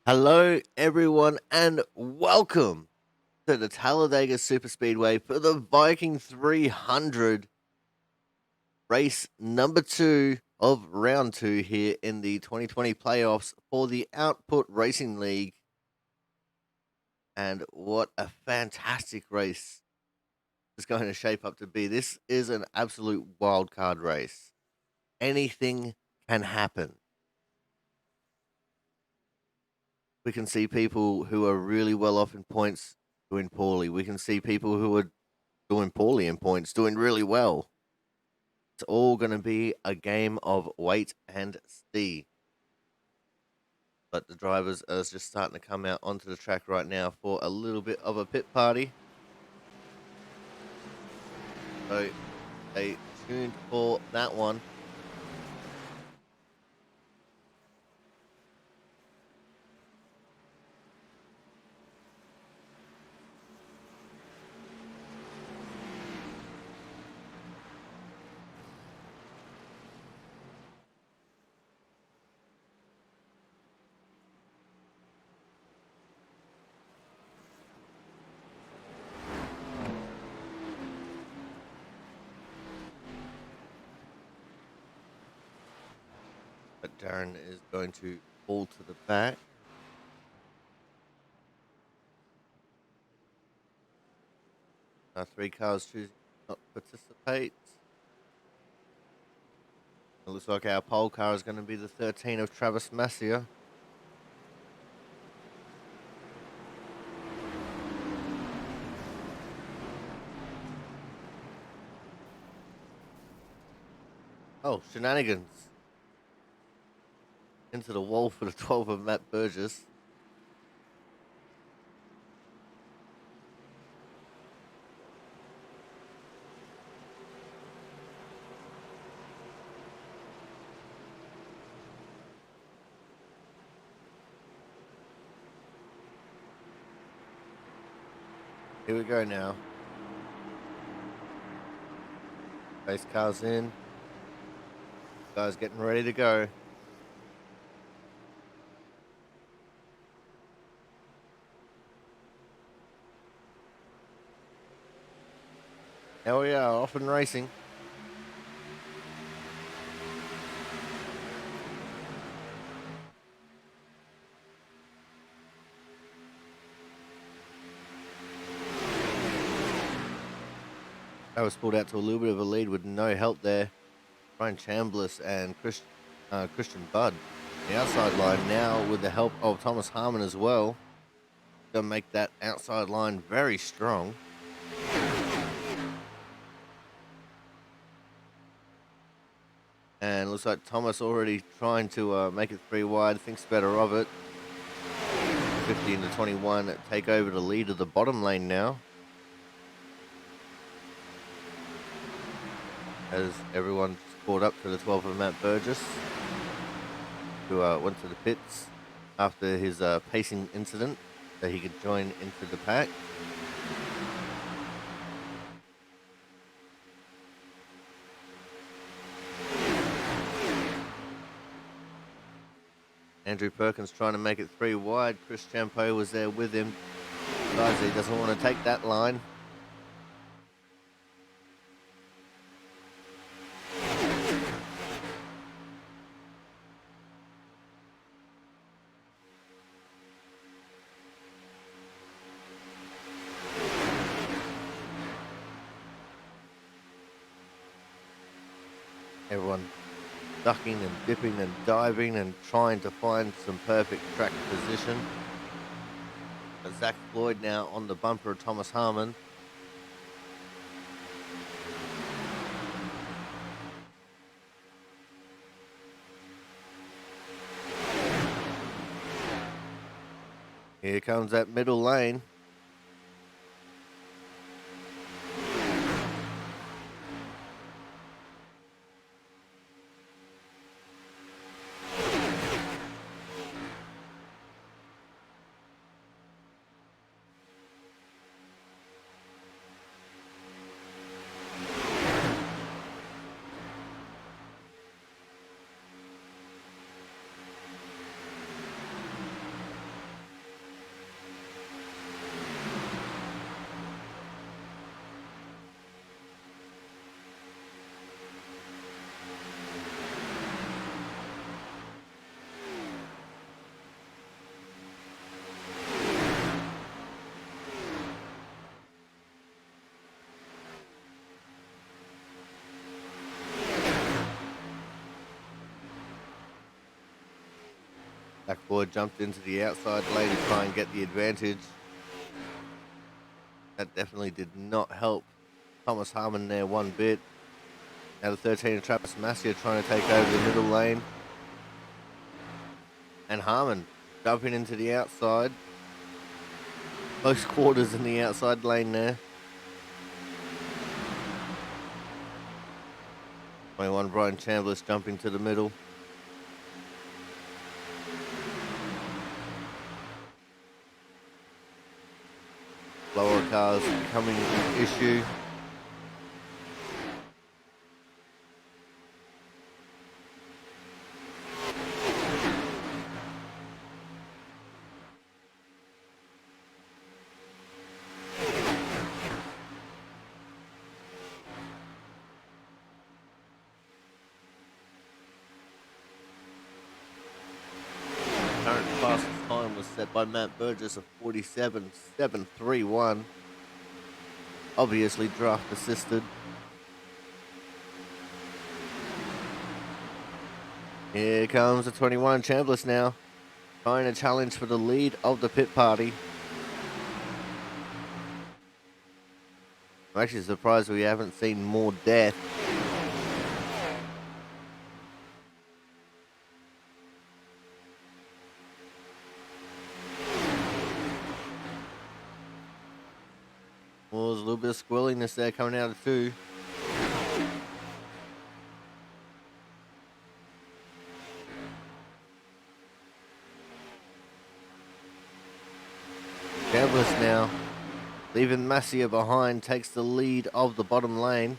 Hello, everyone, and welcome to the Talladega Super Speedway for the Viking 300 race number two of round two here in the 2020 playoffs for the Output Racing League. And what a fantastic race it's going to shape up to be. This is an absolute wild card race. Anything can happen. We can see people who are really well off in points doing poorly. We can see people who are doing poorly in points, doing really well. It's all going to be a game of wait and see. But the drivers are just starting to come out onto the track right now for a little bit of a pit party. So stay tuned for that one. But Darren is going to fall to the back. Three cars choosing not to participate. It looks like our pole car is going to be the 13 of Travis Massia. Oh, shenanigans. Into the wall for the 12 of Matt Burgess. Here we go now. Base car's in. Guys getting ready to go. Here we are, off and racing. That was pulled out to a little bit of a lead with no help there. Brian Chambliss and Christian Budd. The outside line now with the help of Thomas Harmon as well. Gonna make that outside line very strong. And looks like Thomas already trying to make it three wide. Thinks better of it. 15 to 21 take over the lead of the bottom lane now. As everyone caught up to the 12 of Matt Burgess, who went to the pits after his pacing incident so he could join into the pack. Andrew Perkins trying to make it three wide. Chris Champo was there with him. Guys, he doesn't want to take that line. Everyone ducking and dipping and diving and trying to find some perfect track position. Zach Floyd now on the bumper of Thomas Harmon. Here comes that middle lane. Backboard jumped into the outside lane to try and get the advantage. That definitely did not help Thomas Harmon there one bit. Now the 13 of Travis Masia trying to take over the middle lane. And Harmon jumping into the outside. Close quarters in the outside lane there. 21 Brian Chambliss jumping to the middle. Lower cars becoming an issue. Current fastest time was set by Matt Burgess of 47.731. Obviously draft assisted. Here comes the 21 Chambliss now, trying to challenge for the lead of the pit party. I'm actually surprised we haven't seen more death. Well, there's a little bit of squirreliness there coming out of 2. Chambliss now, leaving Masia behind, takes the lead of the bottom lane.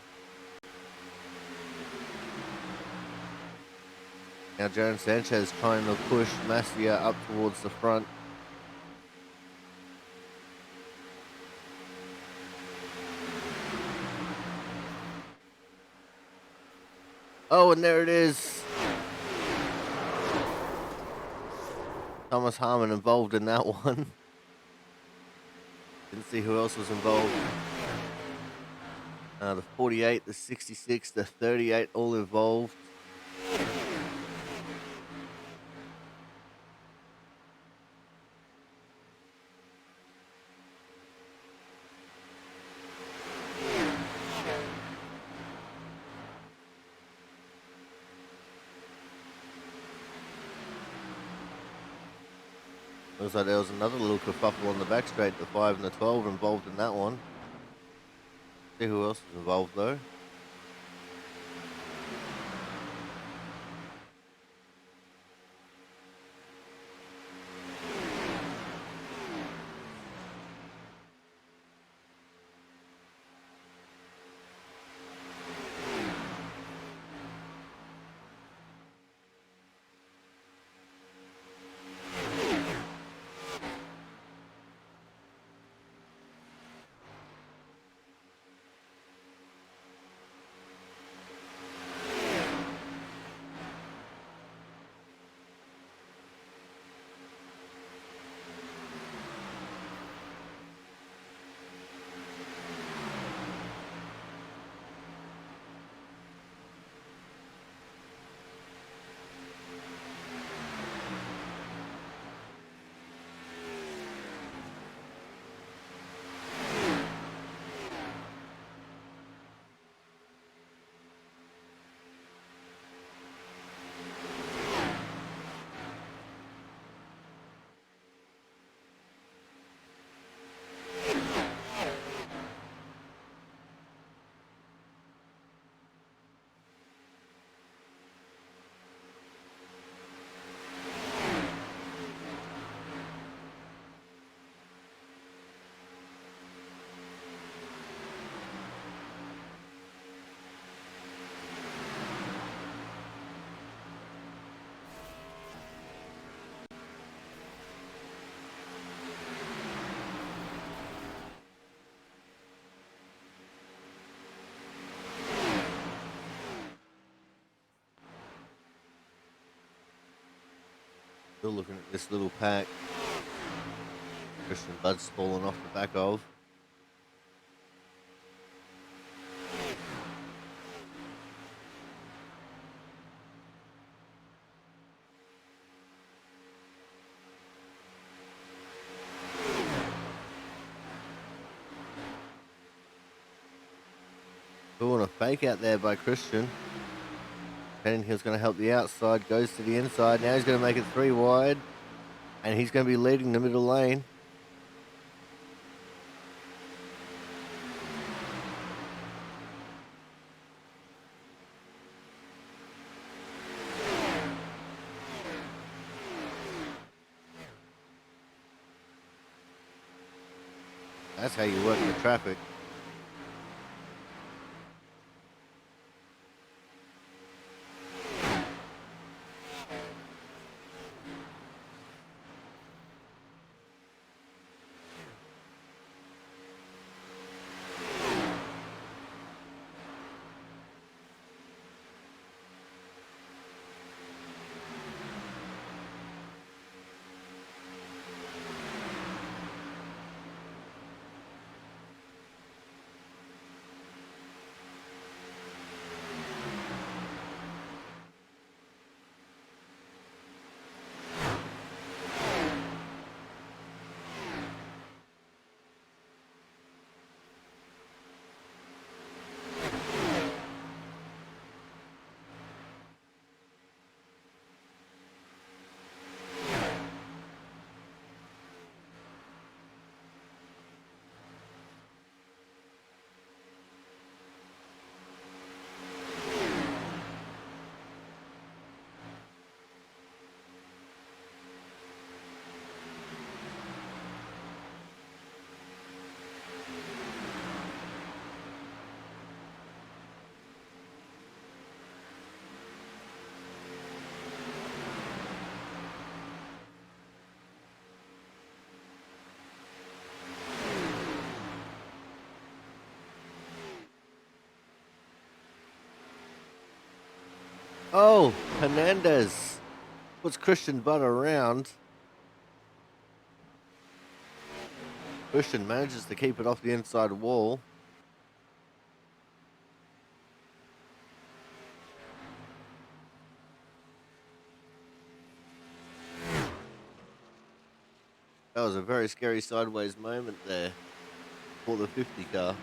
Now Jaron Sanchez trying to push Masia up towards the front. Oh, and there it is. Thomas Harmon involved in that one. Didn't see who else was involved. The 48, the 66, the 38 all involved. Looks like there was another little kerfuffle on the back straight. The 5 and the 12 involved in that one. See who else is involved though. Still looking at this little pack. Christian Budd's falling off the back of. Doing a fake out there by Christian. Pennington's going to help the outside, goes to the inside. Now he's going to make it 3 wide, and he's going to be leading the middle lane. That's how you work the traffic. Oh, Hernandez puts Christian Butt around. Christian manages to keep it off the inside wall. That was a very scary sideways moment there for the 50 car.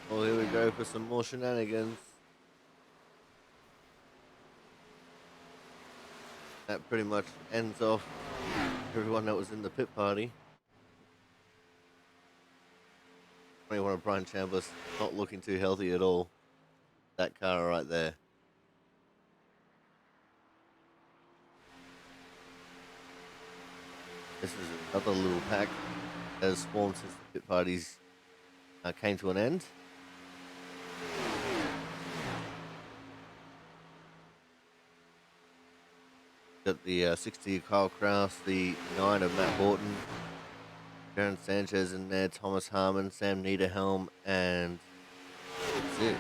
Well, here we go for some more shenanigans. That pretty much ends off everyone that was in the pit party. 21 of Brian Chambliss not looking too healthy at all. That car right there. This is another little pack that has formed since the pit parties came to an end. Got the 60 of Kyle Kraus, the 9 of Matt Horton, Jaron Sanchez in there, Thomas Harmon, Sam Niederhelm, and that's it.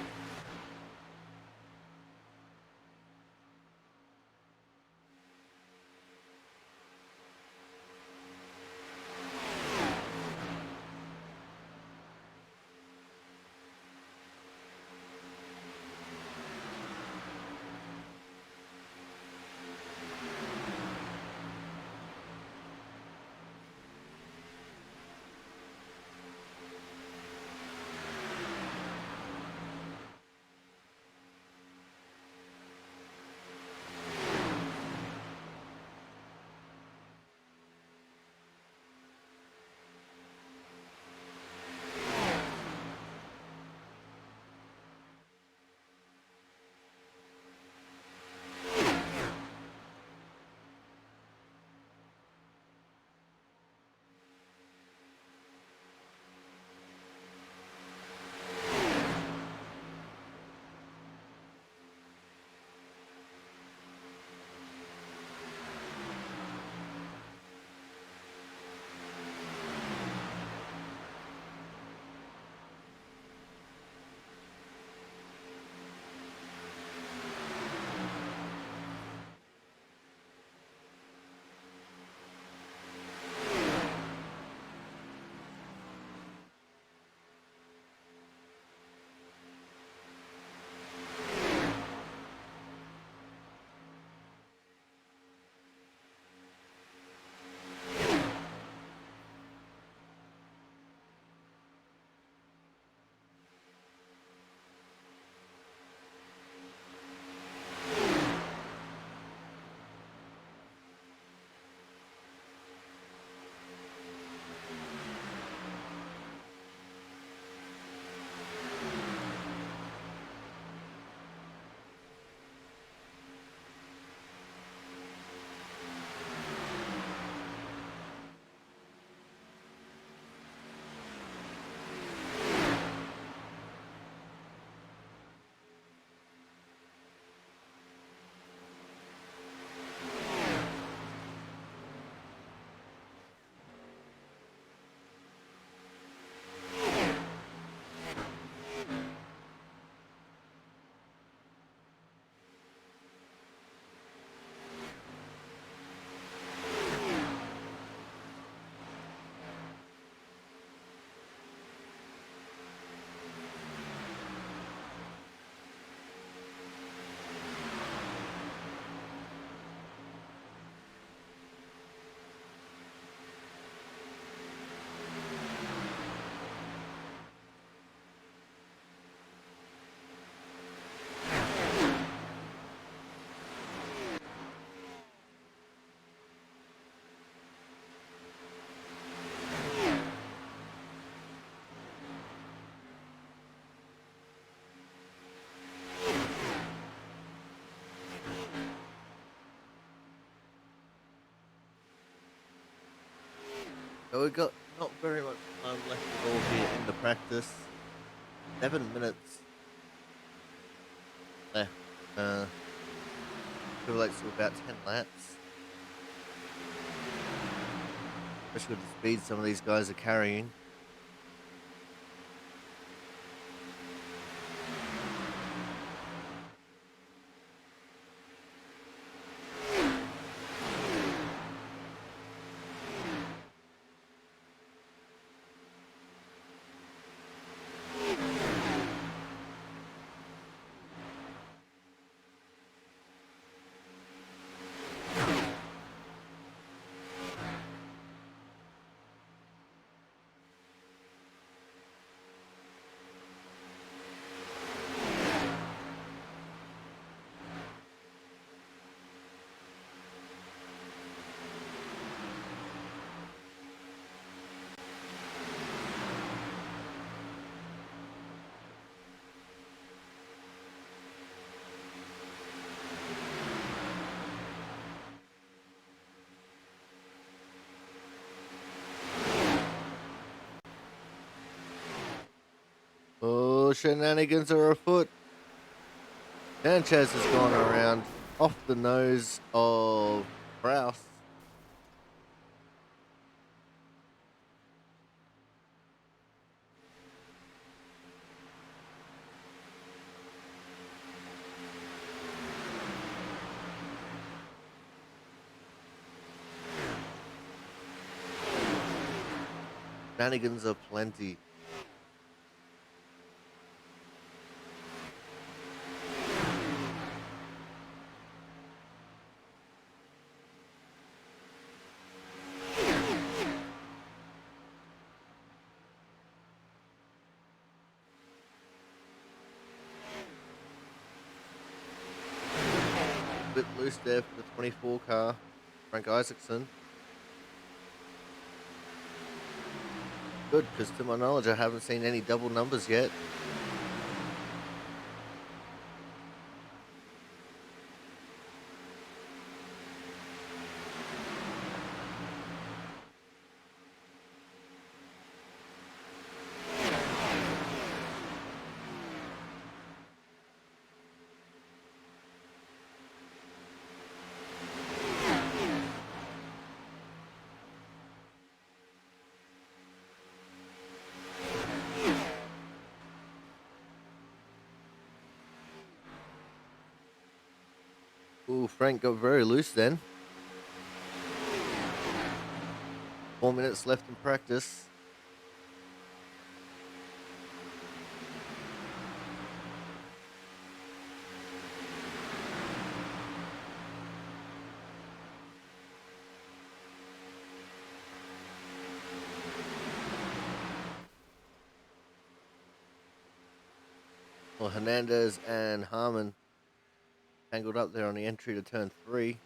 So we've got not very much time left at all here in the practice. 7 minutes left. Equivalates to about 10 laps. Especially with the speed some of these guys are carrying. Oh, shenanigans are afoot. Sanchez has gone around off the nose of Kraus. Shenanigans are plenty. Bit loose there for the 24 car. Frank Isaacson. Good, because to my knowledge, I haven't seen any double numbers yet. Ooh, Frank got very loose then. 4 minutes left in practice. Well, Hernandez and Harmon tangled up there on the entry to turn 3.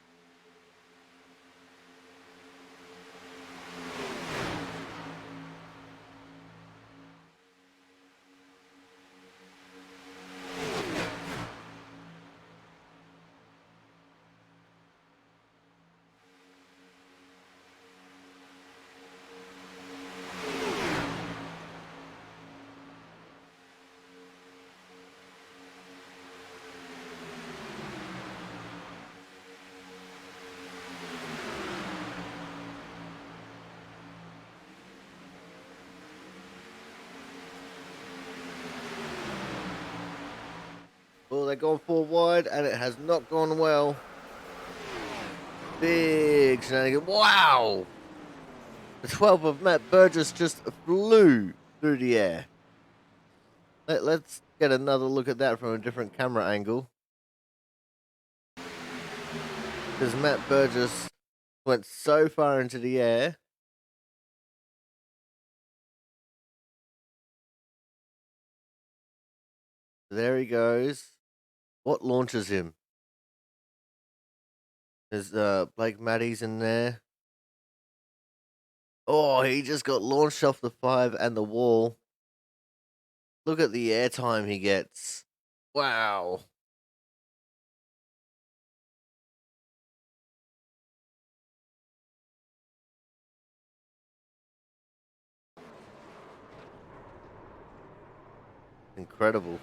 Well, they're going 4 wide, and it has not gone well. Big shenanigan. Wow! The 12 of Matt Burgess just flew through the air. Let's get another look at that from a different camera angle. Because Matt Burgess went so far into the air. There he goes. What launches him? There's Blake Matties in there. Oh, he just got launched off the 5 and the wall. Look at the airtime he gets. Wow. incredible.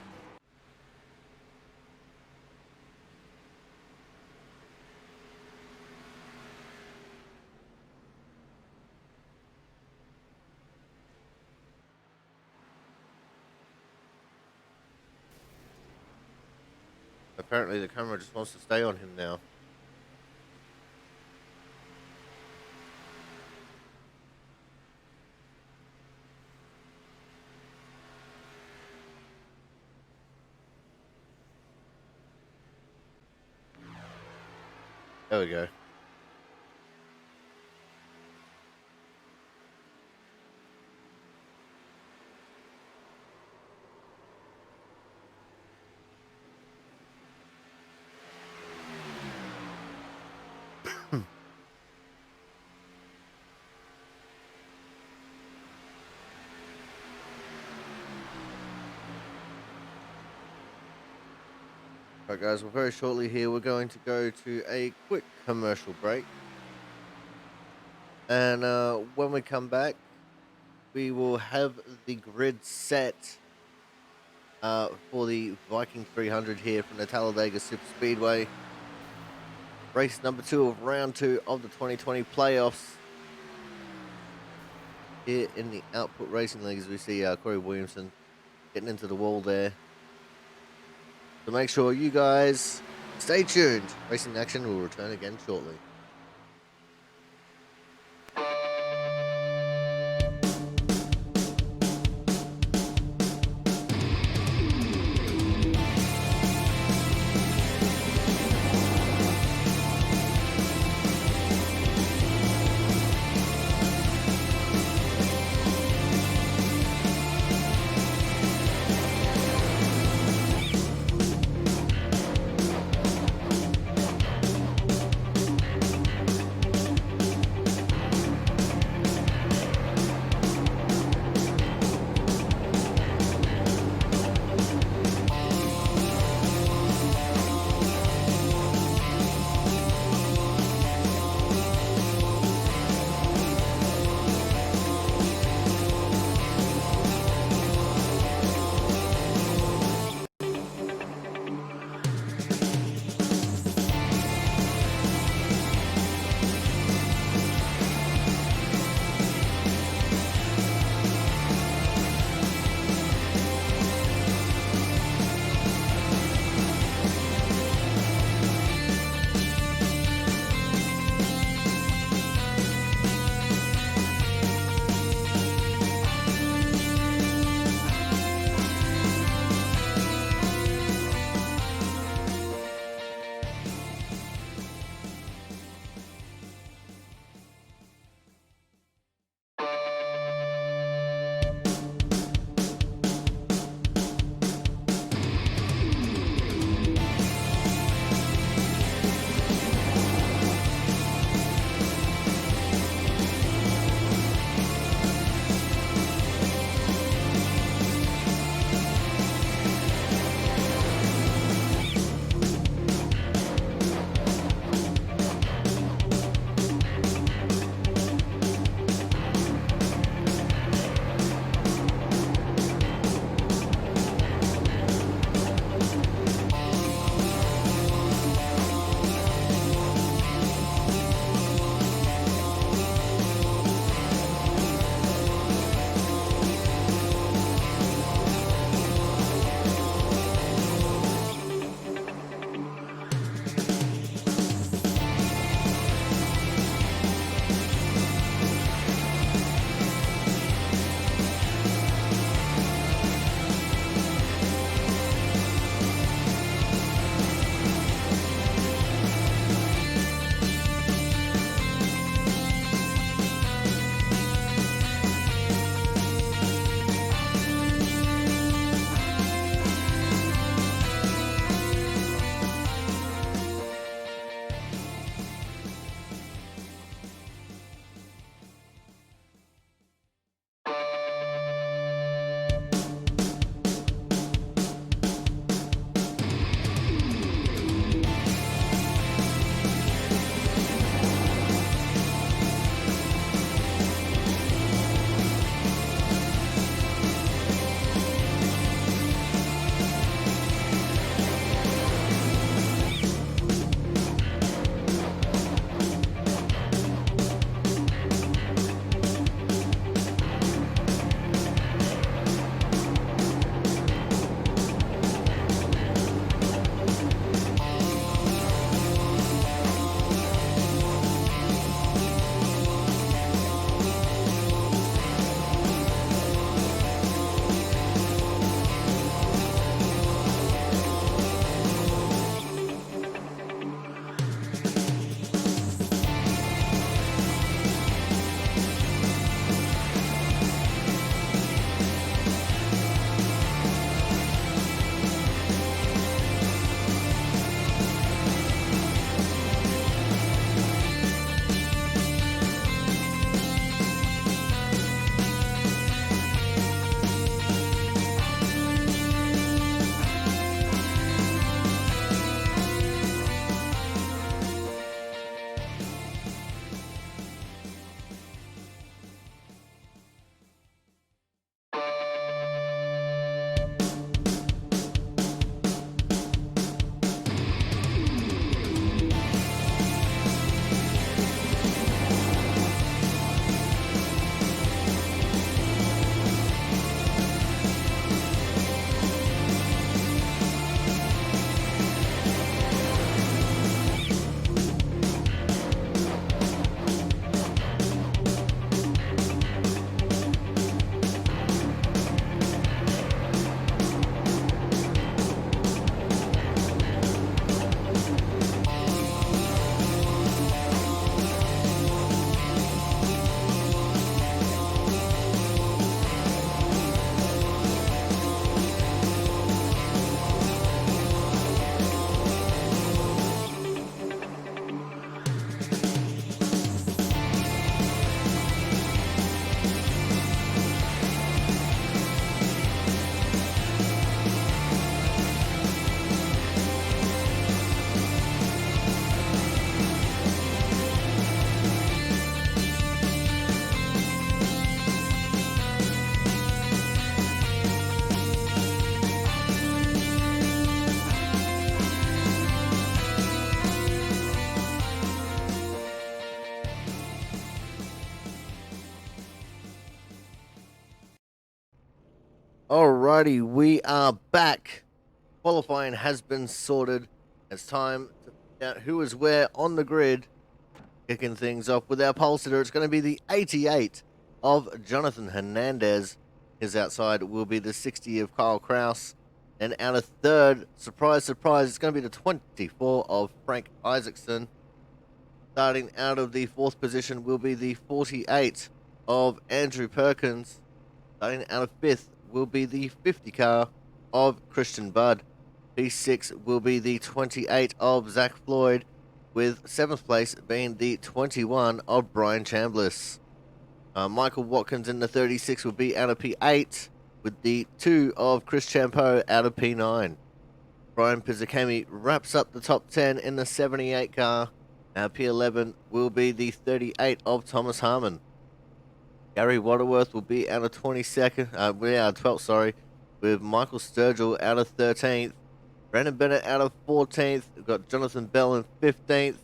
Apparently, the camera just wants to stay on him now. There we go. Alright, guys, well, very shortly here, we're going to go to a quick commercial break. And when we come back, we will have the grid set for the Viking 300 here from the Talladega Super Speedway. Race number 2 of round 2 of the 2020 playoffs. Here in the Output Racing League, as we see Corey Williamson getting into the wall there. So make sure you guys stay tuned. Racing Action will return again shortly. Alrighty, we are back. Qualifying has been sorted. It's time to find out who is where on the grid. Kicking things off with our pole sitter, it's going to be the 88 of Jonathan Hernandez. His outside will be the 60 of Kyle Kraus. And out of third, surprise, surprise, it's going to be the 24 of Frank Isaacson. Starting out of the fourth position will be the 48 of Andrew Perkins. Starting out of fifth will be the 50 car of Christian Budd. P6 will be the 28 of Zach Floyd, with seventh place being the 21 of Brian Chambliss. Michael Watkins in the 36 will be out of P8, with the 2 of Chris Champeau out of P9. Brian Pizzacami wraps up the top 10 in the 78 car. P11 will be the 38 of Thomas Harmon. Gary Waterworth will be out of 22nd, we're out of 12th, sorry, with Michael Sturgill out of 13th. Brandon Bennett out of 14th. We've got Jonathan Bell in 15th.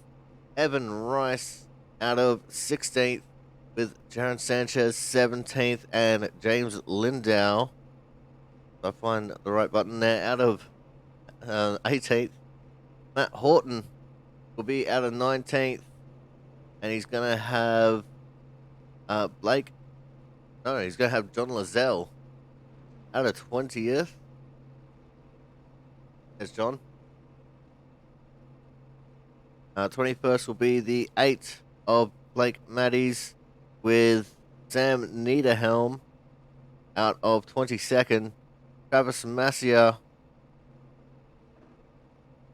Evan Rice out of 16th, with Jaron Sanchez 17th and James Lindow, if I find the right button there, out of 18th. Matt Horton will be out of 19th, and he's going to have Blake. No, he's going to have John Lazelle out of 20th. There's John. 21st will be the 8 of Blake Maddies, with Sam Niederhelm out of 22nd. Travis Massia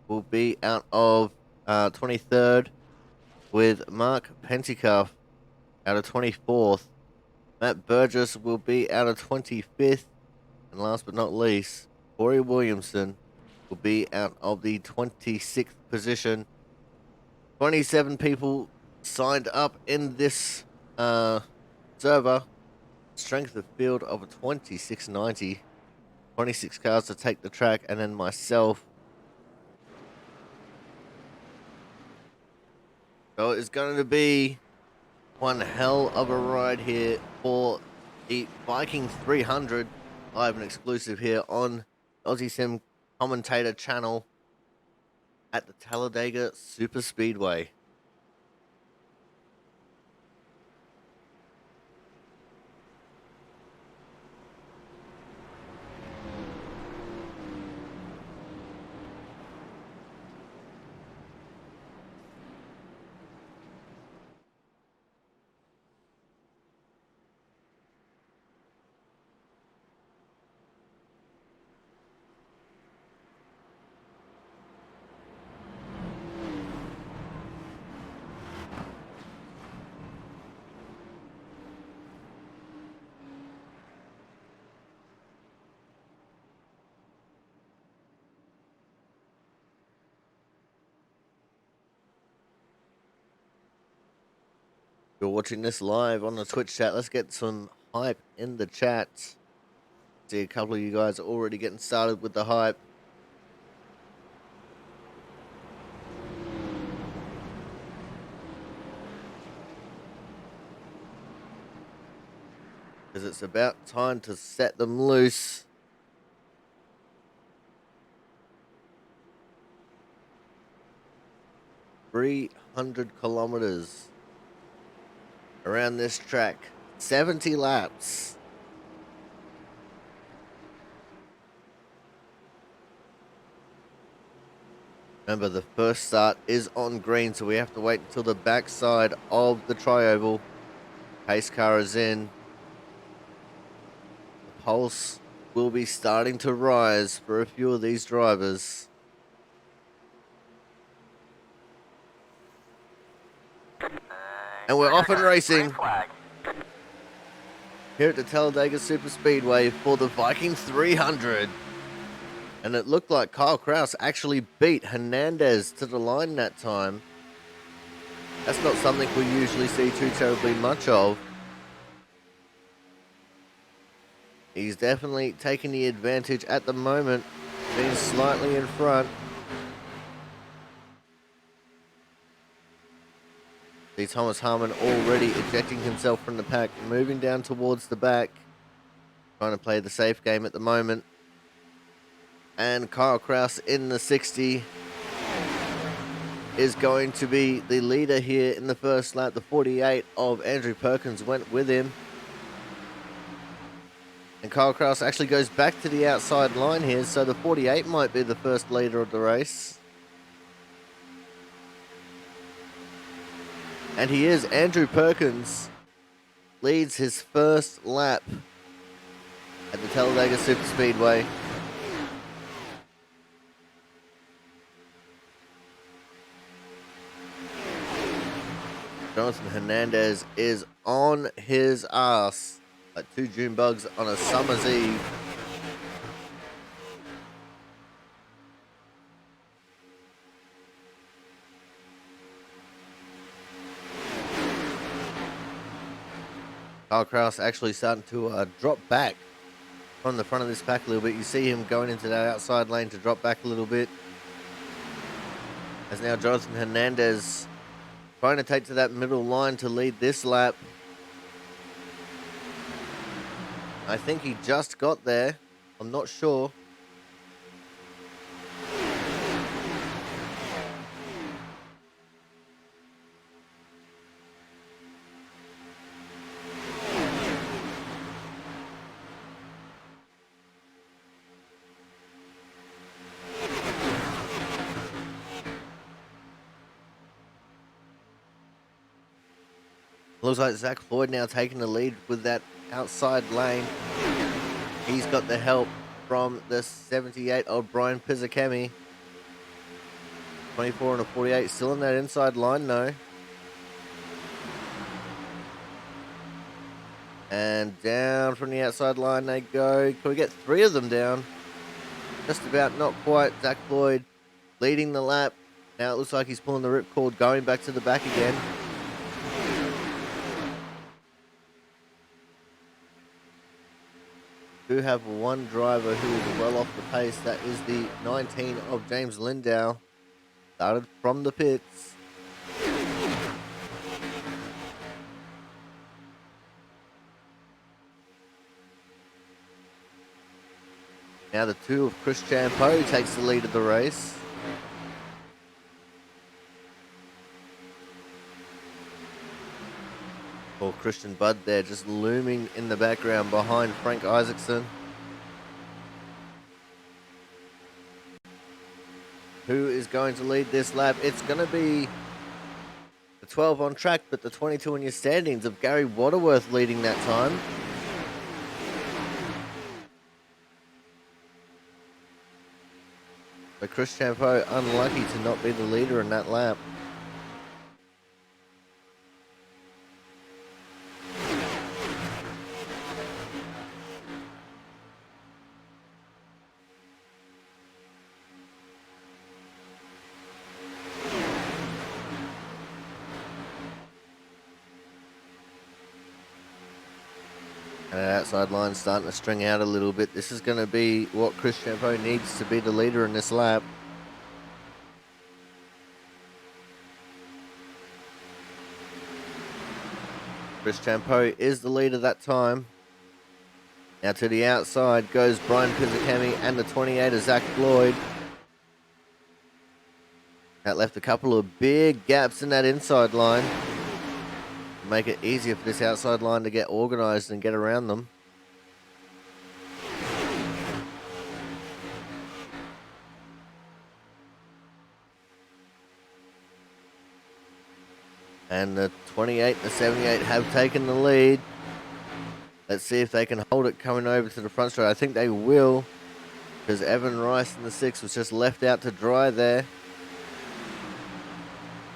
will be out of 23rd, with Mark Penticuff out of 24th. Matt Burgess will be out of 25th. And last but not least, Corey Williamson will be out of the 26th position. 27 people signed up in this server. Strength of field of a 2690. 26 cars to take the track, and then myself. So it's going to be one hell of a ride here for the Viking 300. Live and exclusive here on Aussie Sim Commentator channel at the Talladega Super Speedway. You're watching this live on the Twitch chat. Let's get some hype in the chat. See a couple of you guys already getting started with the hype. Because it's about time to set them loose. $300 kilometers around this track, 70 laps. Remember, the first start is on green, so we have to wait until the backside of the tri-oval. Pace car is in. The pulse will be starting to rise for a few of these drivers. And we're off and racing here at the Talladega Super Speedway for the Viking 300. And it looked like Kyle Kraus actually beat Hernandez to the line that time. That's not something we usually see too terribly much of. He's definitely taking the advantage at the moment, being slightly in front. See Thomas Harmon already ejecting himself from the pack, moving down towards the back. trying to play the safe game at the moment. And Kyle Kraus in the 60 is going to be the leader here in the first lap. The 48 of Andrew Perkins went with him. And Kyle Kraus actually goes back to the outside line here, so the 48 might be the first leader of the race. And he is. Andrew Perkins leads his first lap at the Talladega Superspeedway. Jonathan Hernandez is on his ass like two June bugs on a summer's eve. Kyle Kraus actually starting to drop back from the front of this pack a little bit. You see him going into that outside lane to drop back a little bit. As now Jonathan Hernandez trying to take to that middle line to lead this lap. I think he just got there. I'm not sure. Looks like Zach Floyd now taking the lead with that outside lane. He's got the help from the 78 of Brian Pizzicami. 24 and a 48, still in that inside line though. And down from the outside line they go. Can we get three of them down? Just about, not quite. Zach Floyd leading the lap. Now it looks like he's pulling the ripcord, going back to the back again. Do have one driver who is well off the pace. That is the 19 of James Lindow. Started from the pits. Now the 2 of Chris Champeau takes the lead of the race. Or Christian Budd there just looming in the background behind Frank Isaacson. Who is going to lead this lap? It's going to be the 12 on track, but the 22 in your standings of Gary Waterworth leading that time. But Chris Champeau unlucky to not be the leader in that lap. And that outside line starting to string out a little bit. This is going to be what Chris Champeau needs to be the leader in this lap. Chris Champeau is the leader that time. Now to the outside goes Brian Pizzicami and the 28 of Zach Floyd. That left a couple of big gaps in that inside line. Make it easier for this outside line to get organized and get around them. And the 28 and the 78 have taken the lead. Let's see if they can hold it coming over to the front straight. I think they will, because Evan Rice in the 6 was just left out to dry there.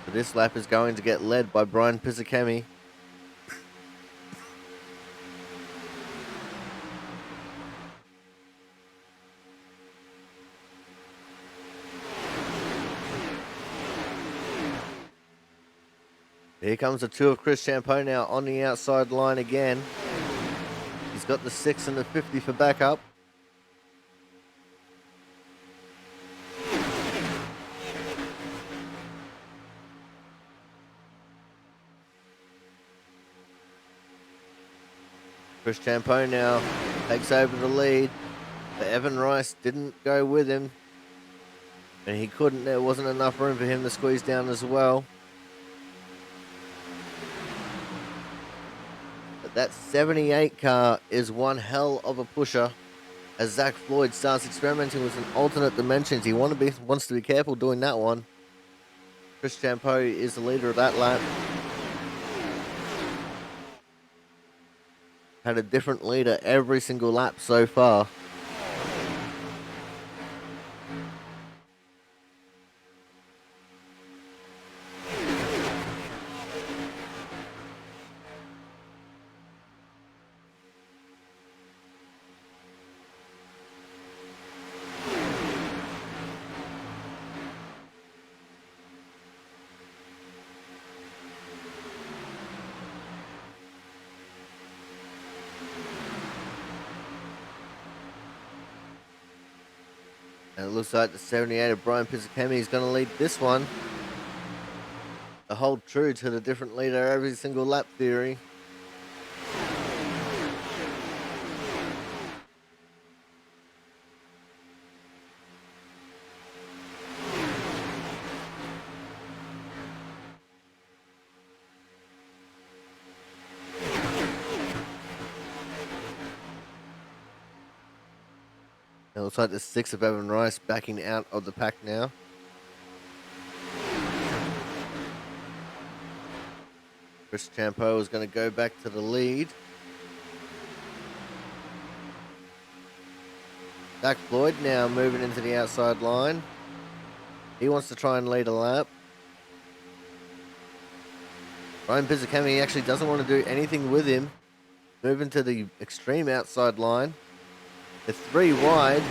But this lap is going to get led by Brian Pizzicami. Here comes the 2 of Chris Champeau now on the outside line again. He's got the 6 and the 50 for backup. Chris Champeau now takes over the lead, but Evan Rice didn't go with him. And he couldn't, there wasn't enough room for him to squeeze down as well. But that 78 car is one hell of a pusher as Zach Floyd starts experimenting with some alternate dimensions. He wants to be careful doing that one. Chris Champeau is the leader of that lap. Had a different leader every single lap so far. And it looks like the 78 of Brian Pizzicami is going to lead this one. To hold true to the different leader every single lap theory. It looks like the 6 of Evan Rice backing out of the pack now. Chris Champeau is going to go back to the lead. Zach Floyd now moving into the outside line. He wants to try and lead a lap. Ryan Pizzicami actually doesn't want to do anything with him. Moving to the extreme outside line. The 3 wide.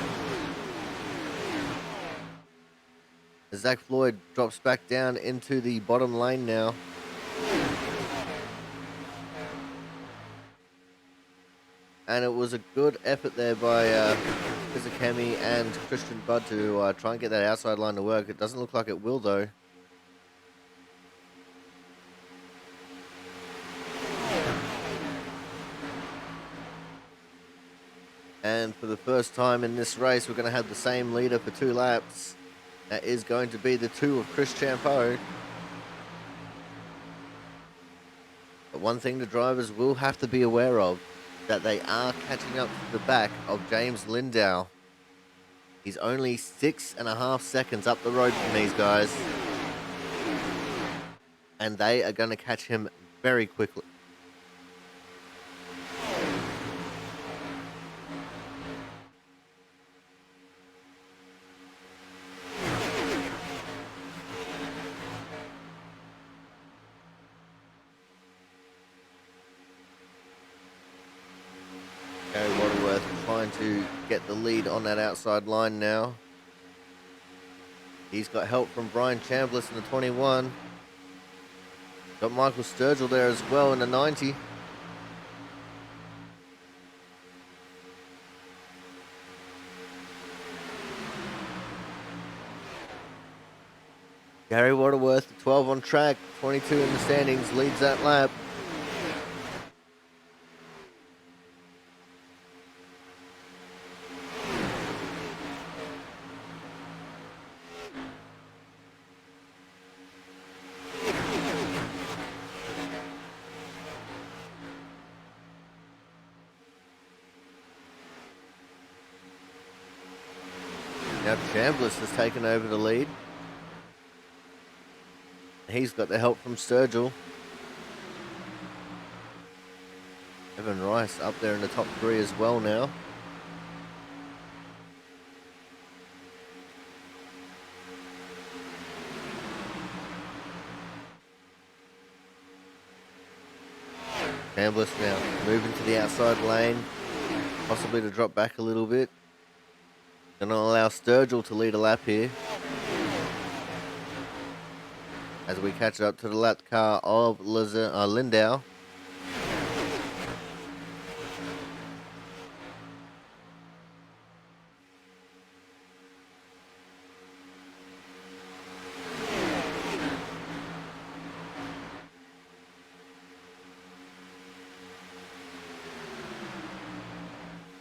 As Zach Floyd drops back down into the bottom lane now. And it was a good effort there by Pizzicami and Christian Budd to try and get that outside line to work. It doesn't look like it will, though. And for the first time in this race, we're going to have the same leader for 2 laps. That is going to be the 2 of Chris Champeau. But one thing the drivers will have to be aware of, that they are catching up to the back of James Lindow. He's only 6.5 seconds up the road from these guys. And they are going to catch him very quickly. Trying to get the lead on that outside line now. He's got help from Brian Chambliss in the 21. Got Michael Sturgill there as well in the 90. Gary Waterworth, 12 on track, 22 in the standings, leads that lap. Now Chambliss has taken over the lead. He's got the help from Sturgill. Evan Rice up there in the top 3 as well now. Chambliss now moving to the outside lane, possibly to drop back a little bit. Going to allow Sturgill to lead a lap here. As we catch up to the lap car of Lindow.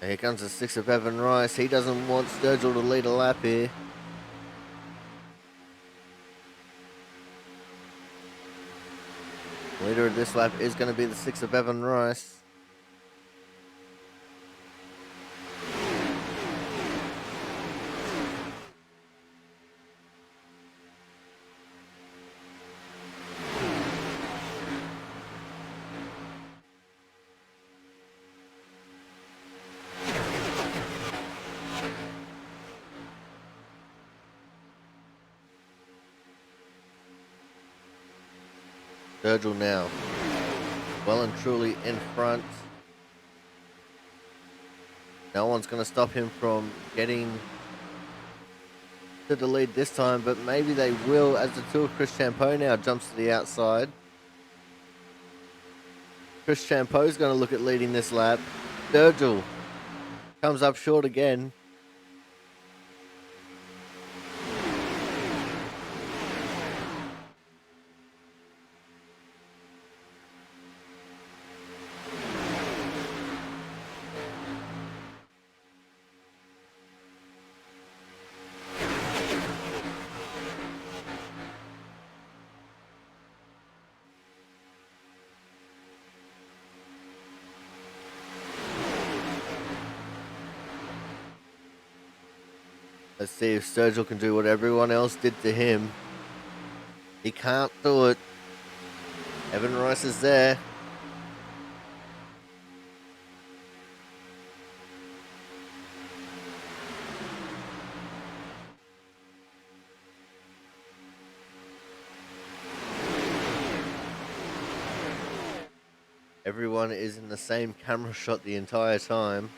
Here comes the 6 of Evan Rice. He doesn't want Sturgill to lead a lap here. Leader of this lap is going to be the 6 of Evan Rice. Sturgill now, well and truly in front. No one's going to stop him from getting to the lead this time, but maybe they will as the 2 of Chris Champeau now jumps to the outside. Chris Champeau's going to look at leading this lap. Sturgill comes up short again. Let's see if Sturgill can do what everyone else did to him. He can't do it. Evan Rice is there. Everyone is in the same camera shot the entire time.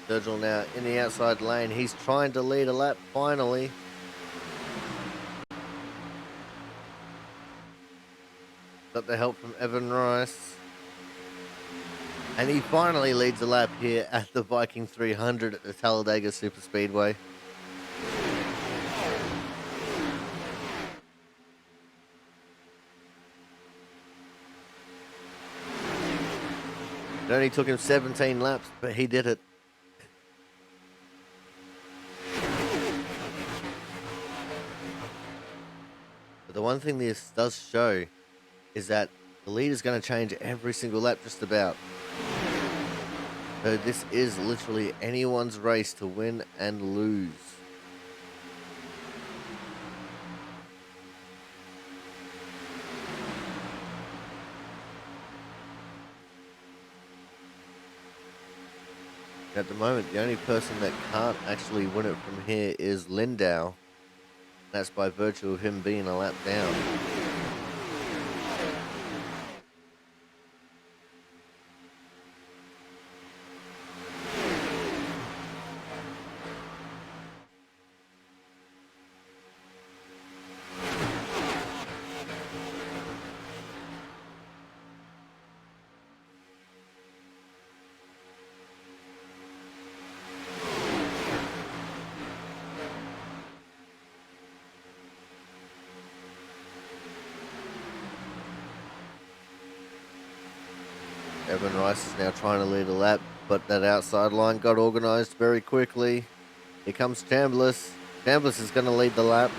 Sturgill now in the outside lane. He's trying to lead a lap finally. Got the help from Evan Rice. And he finally leads a lap here at the Viking 300 at the Talladega Super Speedway. It only took him 17 laps, but he did it. But the one thing this does show is that the lead is going to change every single lap just about. So this is literally anyone's race to win and lose. At the moment, the only person that can't actually win it from here is Lindau. That's by virtue of him being a lap down. Evan Rice is now trying to lead a lap, but that outside line got organised very quickly. Here comes Chambliss. Chambliss is going to lead the lap.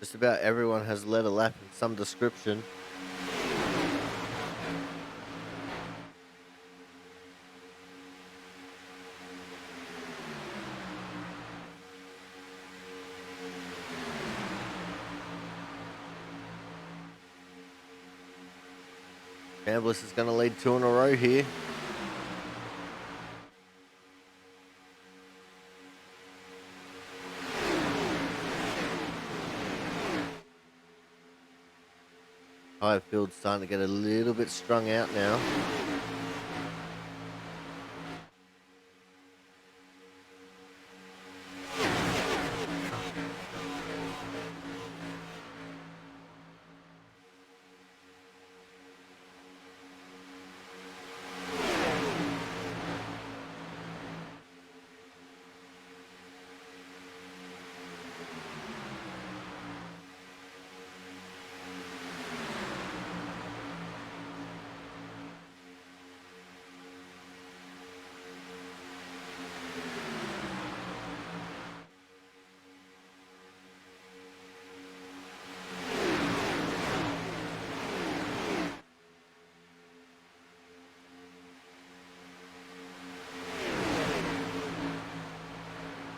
Just about everyone has led a lap in some description. Chambliss is going to lead 2 in a row here. Highfield's starting to get a little bit strung out now.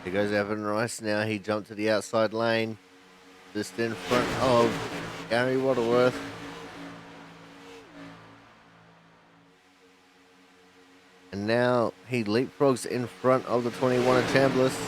Here goes Evan Rice now. He jumped to the outside lane, just in front of Gary Waterworth. And now he leapfrogs in front of the 21 of Chambliss.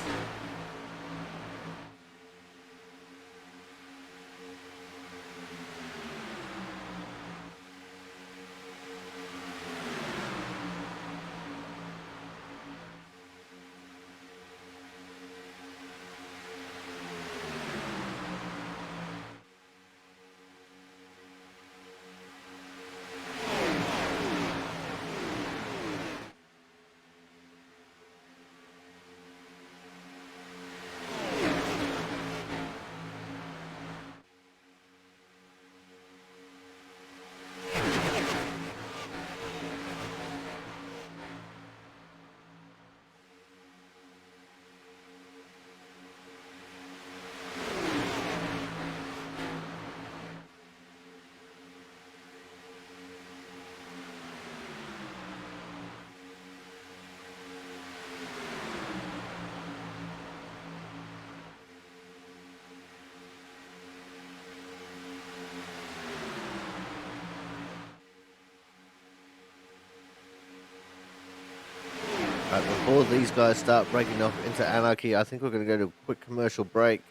Right, before these guys start breaking off into anarchy, I think we're going to go to a quick commercial break.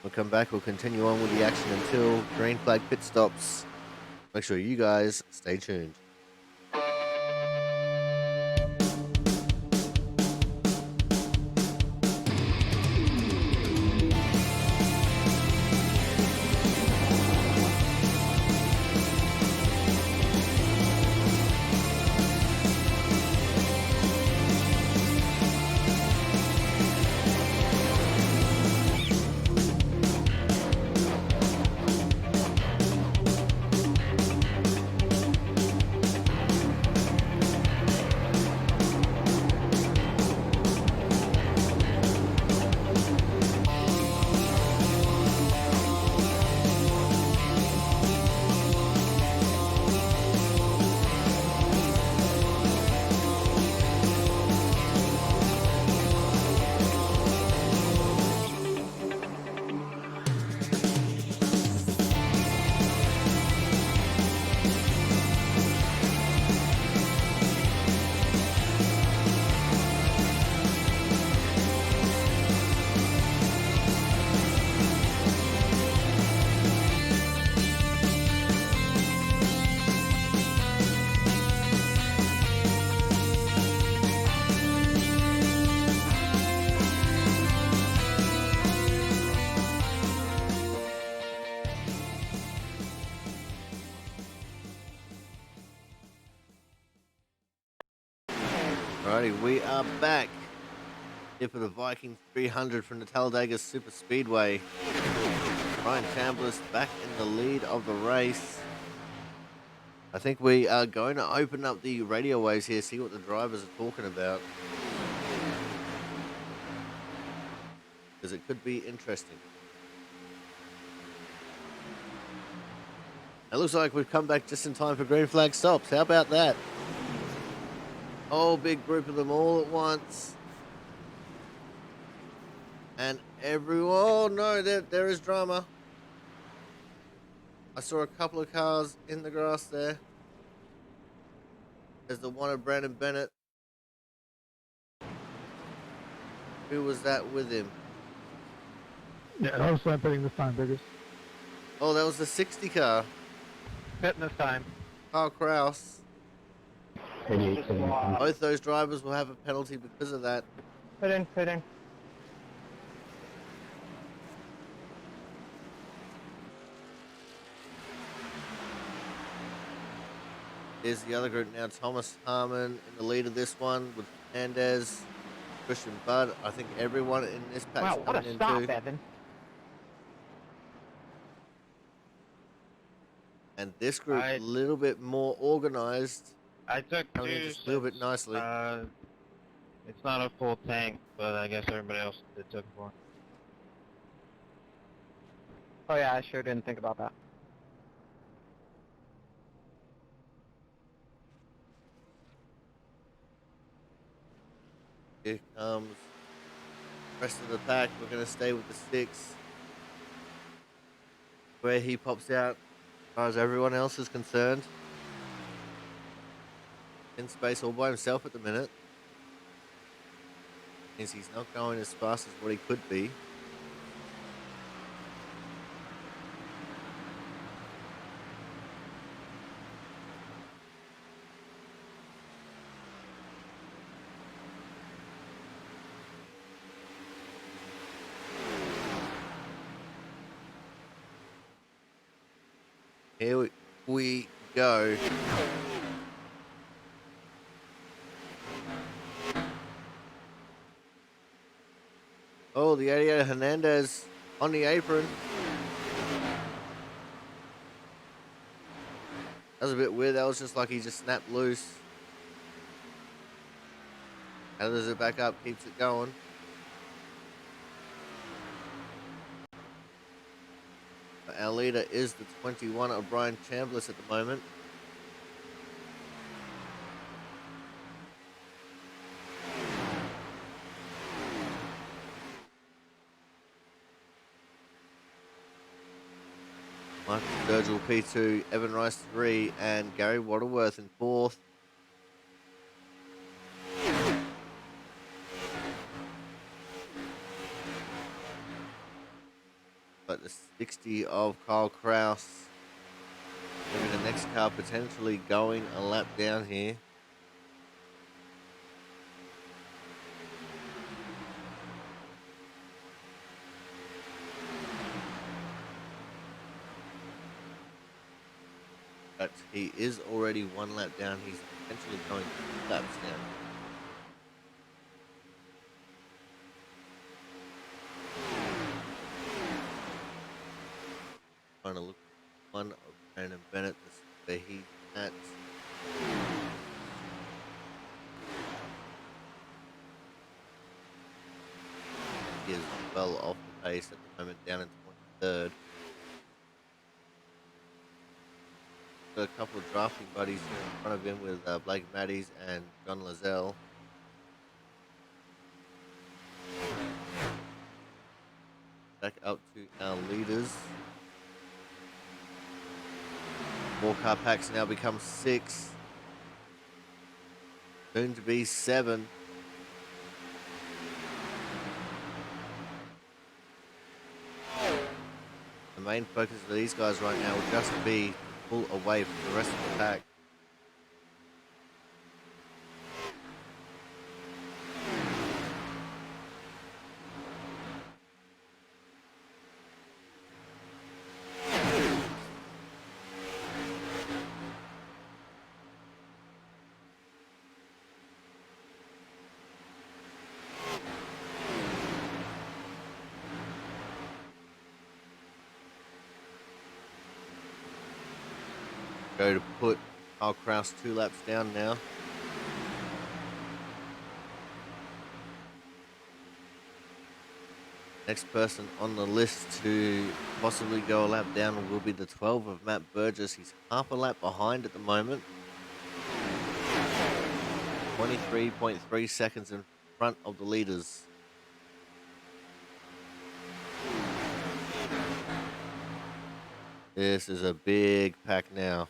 We'll come back, we'll continue on with the action until green flag pit stops. Make sure you guys stay tuned. Alrighty, we are back here for the Viking 300 from the Talladega Super Speedway. Ryan Chambliss back in the lead of the race. I think we are going to open up the radio waves here, see what the drivers are talking about, because it could be interesting. It looks like we've come back just in time for green flag stops. How about that? Whole big group of them all at once. And everyone, oh no, there is drama. I saw a couple of cars in the grass there. There's the one of Brandon Bennett. Who was that with him? Yeah, I was pitting this time, Biggers. Oh, that was the 60 car. Pitting this time. Carl Kraus. 88, Both those drivers will have a penalty because of that. Pit in, pit in. There's the other group now. Thomas Harmon in the lead of this one with Hernandez, Christian Budd. I think everyone in this patch Wow, is what coming a in stop, too. Evan. And this group a little bit more organized. I took Coming in two just a little bit nicely. It's not a full tank, but I guess everybody else took one. Oh yeah, I sure didn't think about that. Here comes the rest of the pack. We're going to stay with the 6. Where he pops out as far as everyone else is concerned. In space all by himself at the minute. Means he's not going as fast as what he could be. Here we go. Oh, the 88 Hernandez on the apron. That was a bit weird. That was just like he just snapped loose. Gathers it back up, keeps it going. Our leader is the 21 of Brian Chambliss at the moment. Michael Sturgill P2, Evan Rice 3, and Gary Waterworth in 4th. But the 60 of Kyle Kraus. Maybe the next car potentially going a lap down here. But he is already 1 lap down. He's potentially going 2 laps down. Trying to look at one of Brandon Bennett to see where he's at. He is well off the pace at the moment, down in 23rd. Got a couple of drafting buddies here in front of him with Blake Matties and John Lazelle. Back up to our leaders. 4 car packs now become 6. Soon to be 7. The main focus of these guys right now will just be to pull away from the rest of the pack. Go to put Kyle Kraus 2 laps down now. Next person on the list to possibly go a lap down will be the 12 of Matt Burgess. He's half a lap behind at the moment. 23.3 seconds in front of the leaders. This is a big pack now.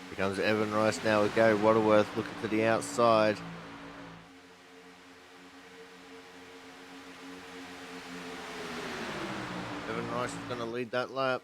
Here comes Evan Rice now with Gary Waterworth looking to the outside. Evan Rice is going to lead that lap.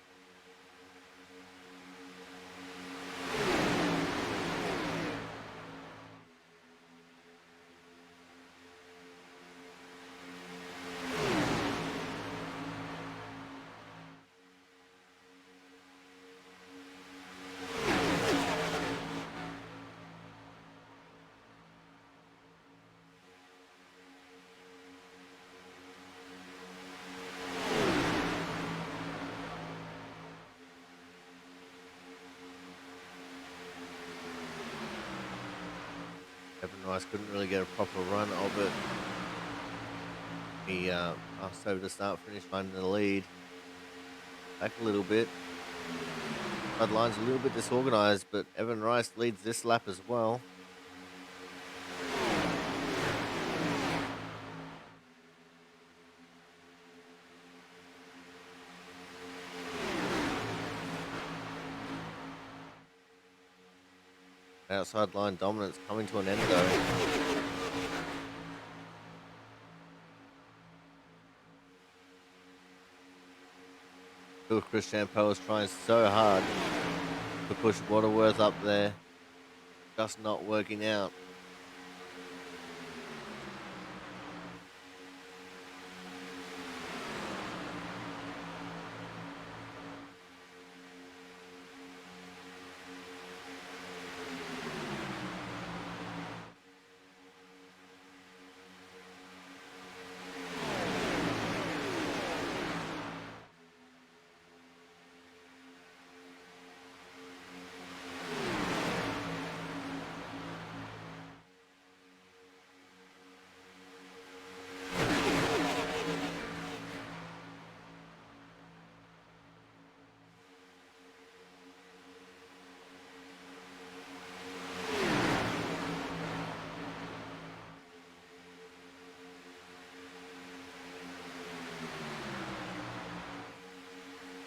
Evan Rice couldn't really get a proper run of it. He passed over the start finish line in the lead. Back a little bit. Front line's a little bit disorganized, but Evan Rice leads this lap as well. Outside line dominance coming to an end though. Still Chris Champeau is trying so hard to push Waterworth up there. Just not working out.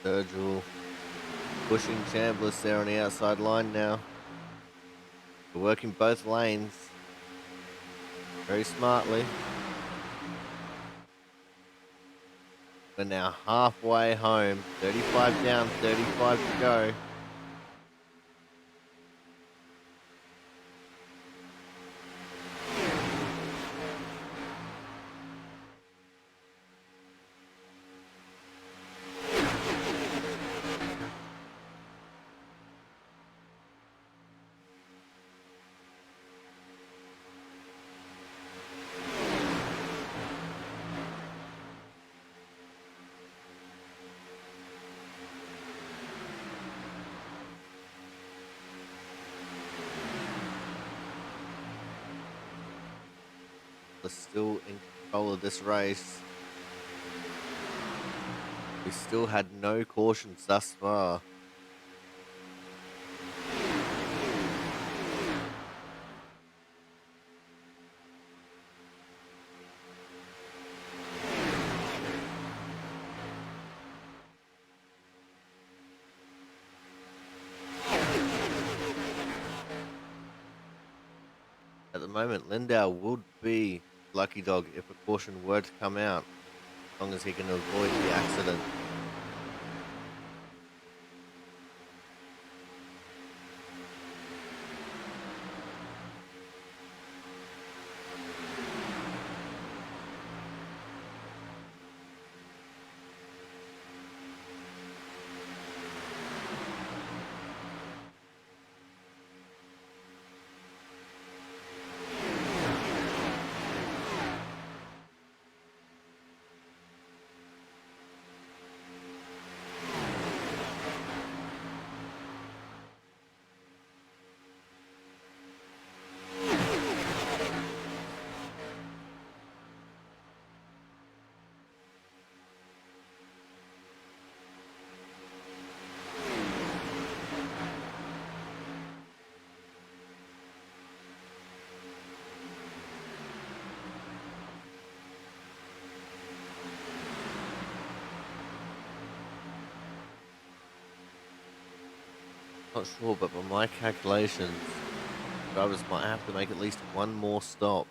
Virgil pushing Chambliss there on the outside line now. They're working both lanes very smartly. We're now halfway home. 35 down, 35 to go. We're still in control of this race. We still had no cautions thus far. At the moment, Lindau would be lucky dog if a caution were to come out, as long as he can avoid the accident. Not sure, but by my calculations, drivers might have to make at least one more stop.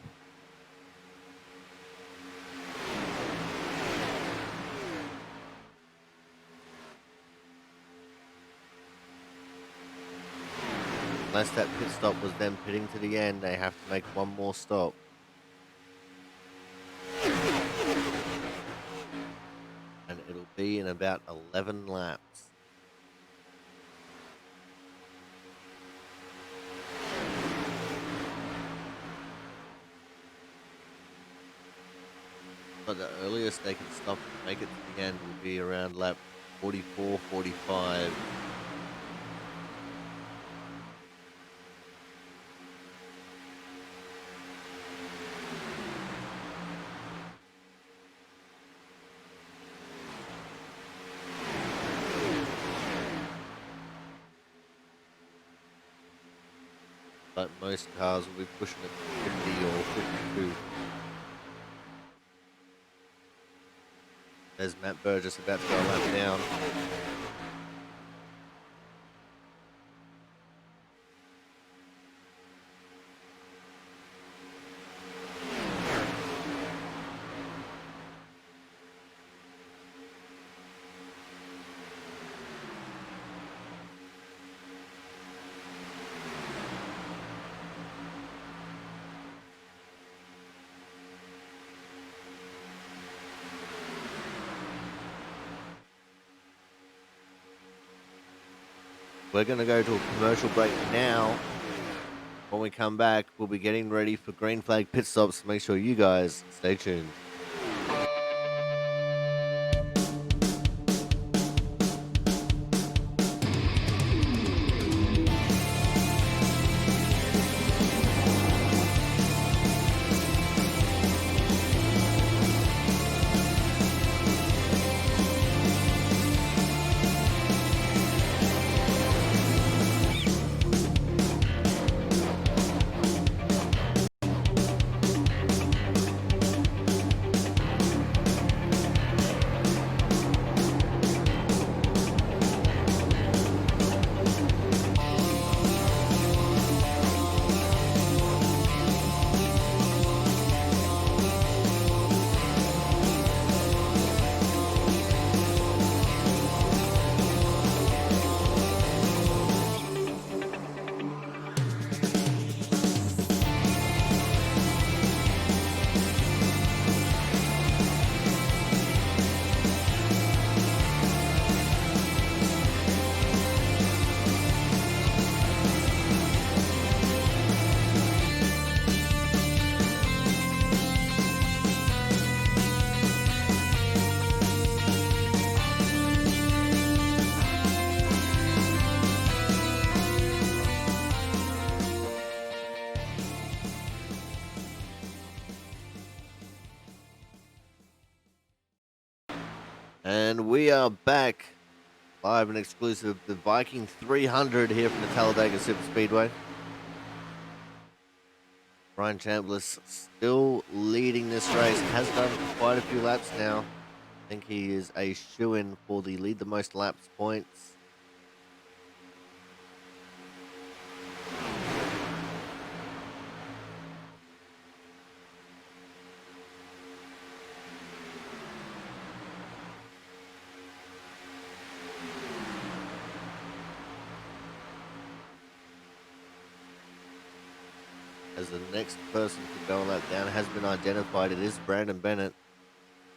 Unless that pit stop was them pitting to the end, they have to make one more stop. And it'll be in about 11 laps. But the earliest they can stop and make it to the end will be around lap 44, 45. But most cars will be pushing it to 50 or 52. There's Matt Burgess about to go a lap down. We're going to go to a commercial break now. When we come back, we'll be getting ready for green flag pit stops. Make sure you guys stay tuned. And we are back live and exclusive. The Viking 300 here from the Talladega Super Speedway. Ryan Chambliss still leading this race. Has done quite a few laps now. I think he is a shoo-in for the lead the most laps points. as the next person to go on that down has been identified. It is Brandon Bennett,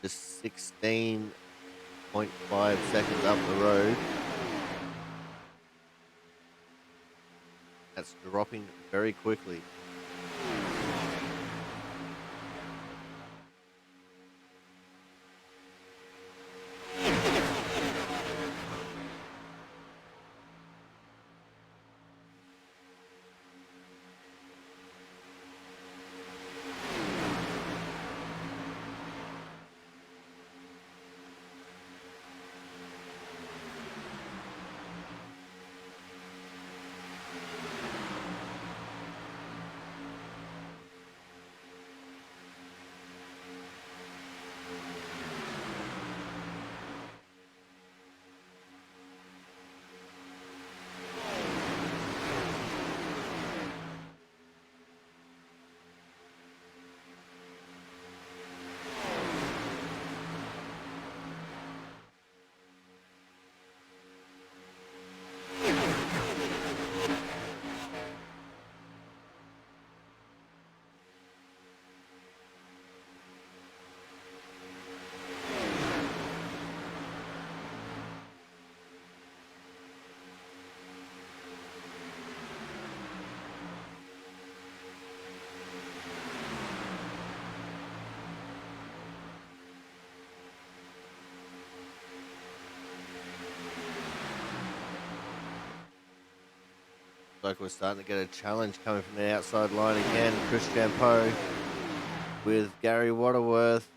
just 16.5 seconds up the road. That's dropping very quickly. Like we're starting to get a challenge coming from the outside line again. Chris Champeau with Gary Waterworth.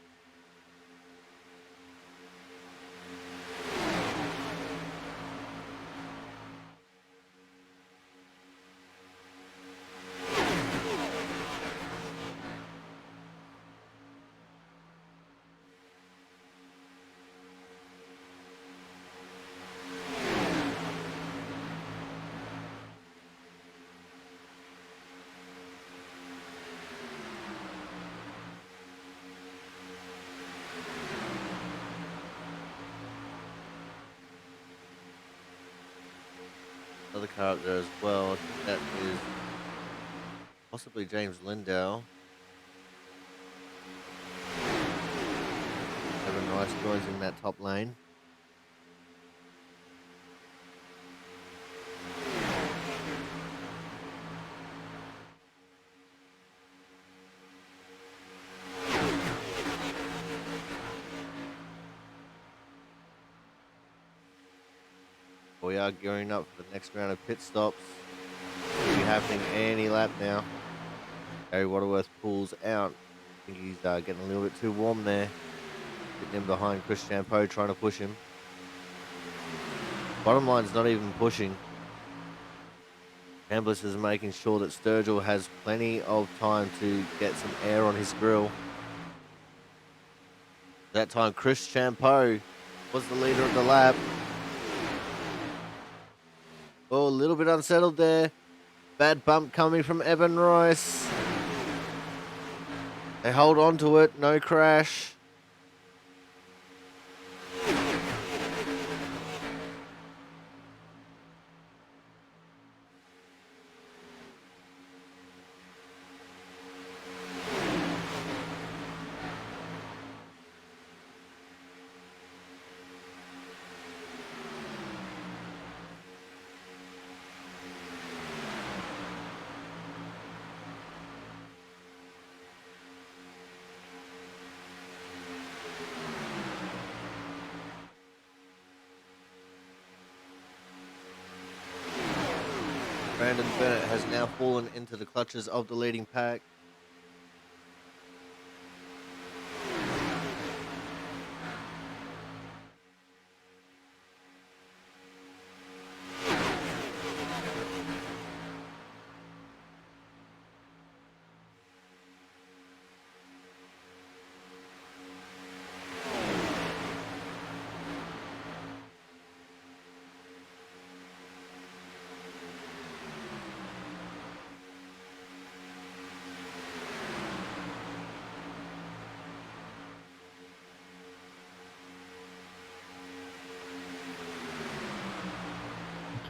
Another car up there as well. I think that is possibly James Lindau. Having nice joins in that top lane. We are gearing up for the next round of pit stops. It'll be happening any lap now. Gary Waterworth pulls out. I think he's getting a little bit too warm there. Getting in behind Chris Champeau, trying to push him. Bottom line's not even pushing. Ambliss is making sure that Sturgill has plenty of time to get some air on his grill. That time, Chris Champeau was the leader of the lap. Oh, a little bit unsettled there. Bad bump coming from Evan Royce. They hold on to it, no crash. Brandon Bennett has now fallen into the clutches of the leading pack.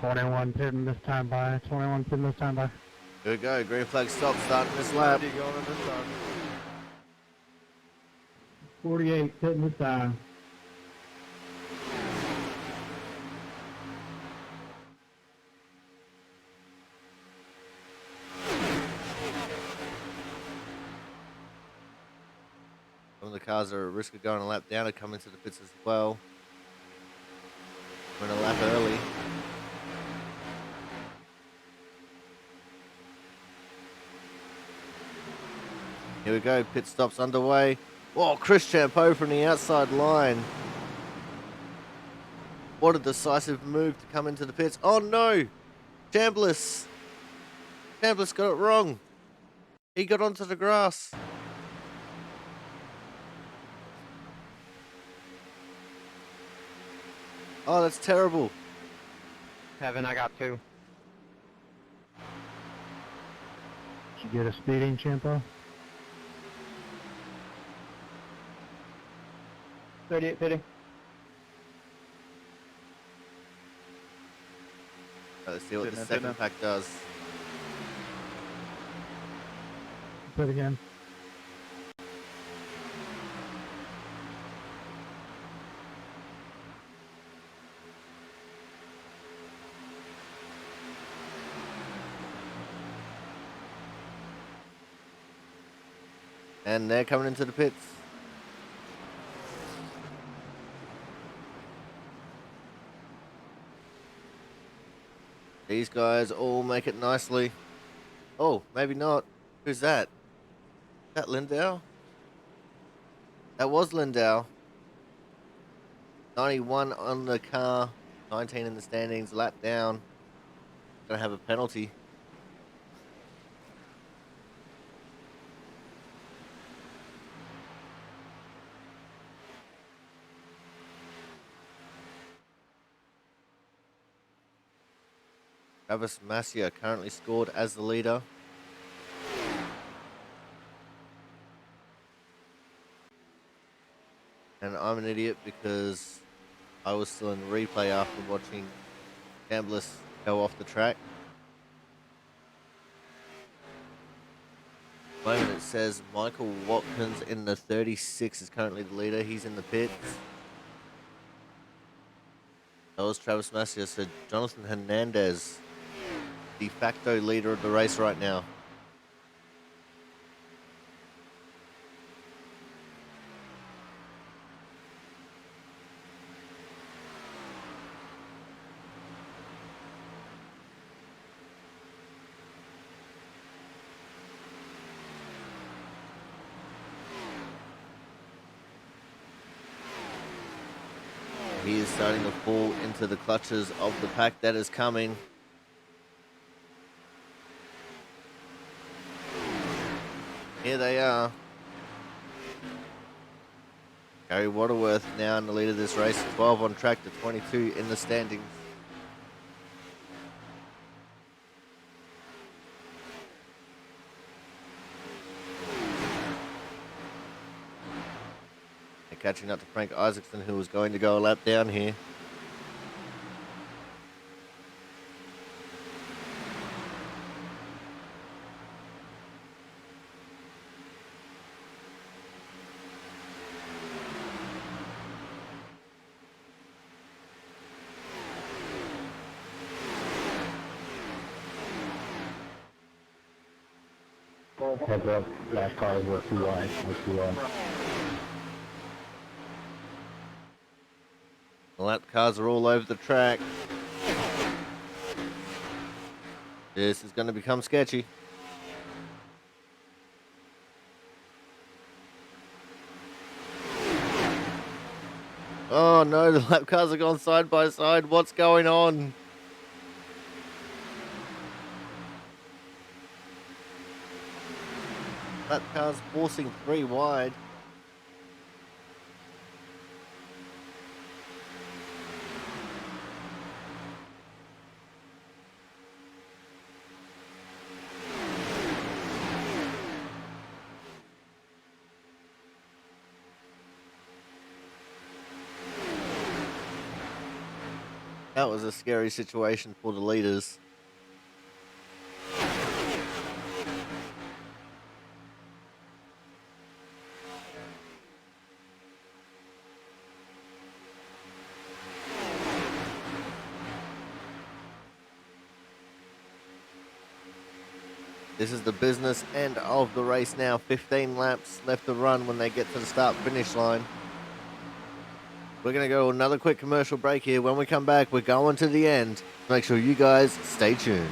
Twenty-one pitting this time by. 21 pitting this time by. Here we go. Green flag stop starting this lap. Going in this time. 48, hitting the side. Some of the cars are at risk of going a lap down are coming to the pits as well. We're in a lap early. Here we go, pit stops underway. Oh, Chris Champeau from the outside line. What a decisive move to come into the pits. Oh no! Chambliss got it wrong. He got onto the grass. Oh, that's terrible. Kevin, I got 2. Did you get a speeding, Champo? 38 pitting. Let's see what the Didn't second know. pack does. Put again. And they're coming into the pits. These guys all make it nicely. Oh, maybe not. Who's that? Is that Lindau? That was Lindau. 91 on the car, 19 in the standings, lap down. Gonna have a penalty. Travis Massia currently scored as the leader. And I'm an idiot because I was still in replay after watching Chambliss go off the track. At the moment it says Michael Watkins in the 36 is currently the leader. He's in the pits. That was Travis Massia. So Jonathan Hernandez, de facto leader of the race right now. He is starting to fall into the clutches of the pack that is coming. Here they are. Gary Waterworth now in the lead of this race, 12 on track to 22 in the standings. They're catching up to Frank Isaacson, who was going to go a lap down here. Heads up, last car was too wide. The lap cars are all over the track. This is going to become sketchy. Oh no, the lap cars are gone side by side. What's going on? Lap cars forcing 3 wide. That was a scary situation for the leaders. This is the business end of the race now. 15 laps left to run when they get to the start-finish line. We're going to go another quick commercial break here. When we come back, we're going to the end. Make sure you guys stay tuned.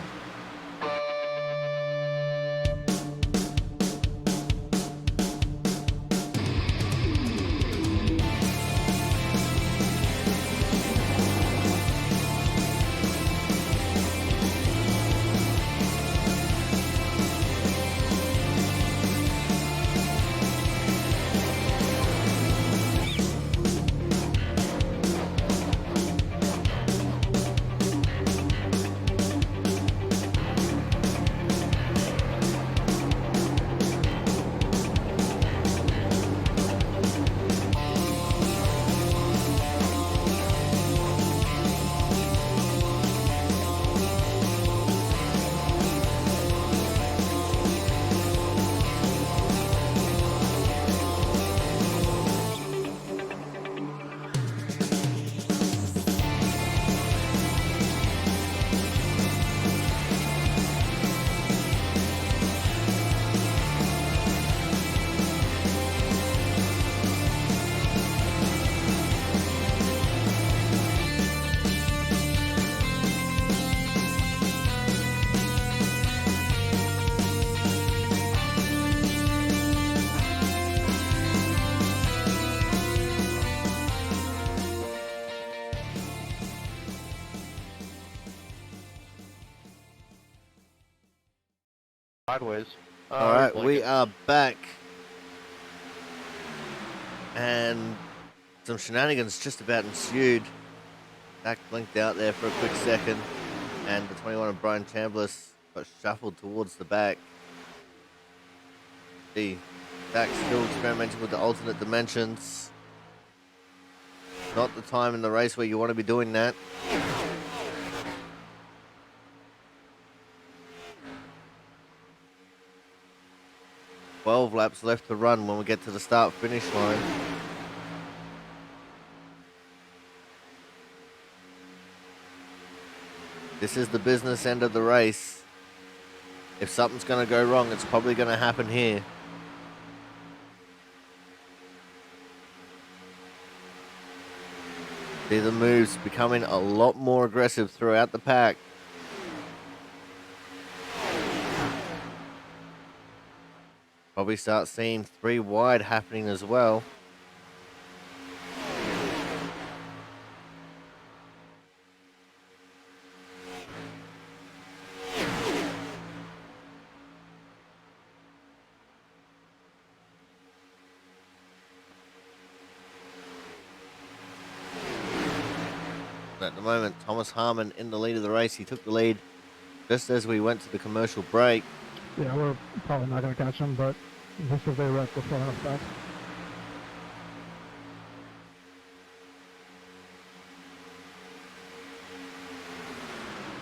Sideways. All right, he's we blinking. are back. And some shenanigans just about ensued. Zach blinked out there for a quick second. And the 21 of Brian Chambliss got shuffled towards the back. See, Zach still experimenting with the alternate dimensions. Not the time in the race where you want to be doing that. Laps left to run when we get to the start-finish line. This is the business end of the race. If something's going to go wrong, it's probably going to happen here. See the moves becoming a lot more aggressive throughout the pack. Probably start seeing 3 wide happening as well. At the moment, Thomas Harmon in the lead of the race. He took the lead just as we went to the commercial break. Yeah, we're probably not going to catch them, but just if they wreck, we're far enough back.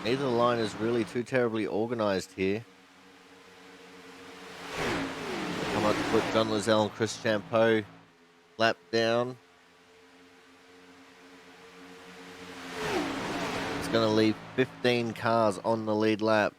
Neither line is really too terribly organized here. Come up to put John Lozelle and Chris Champeau lap down. It's going to leave 15 cars on the lead lap.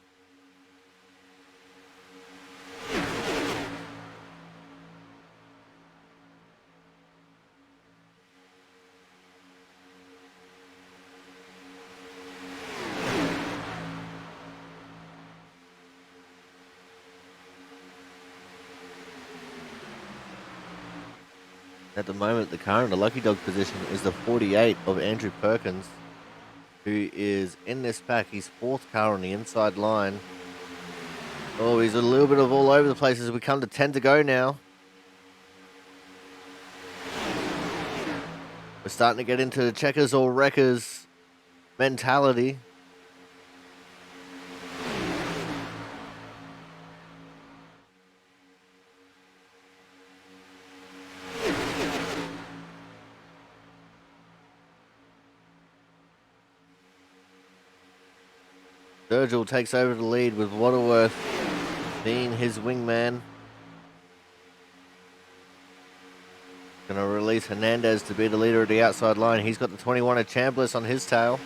At the moment, the car in the lucky dog position is the 48 of Andrew Perkins, who is in this pack. He's 4th car on the inside line. Oh, he's a little bit of all over the place as we come to 10 to go now. We're starting to get into the checkers or wreckers mentality. Virgil takes over the lead with Waterworth being his wingman. Going to release Hernandez to be the leader of the outside line. He's got the 21 of Chambliss on his tail.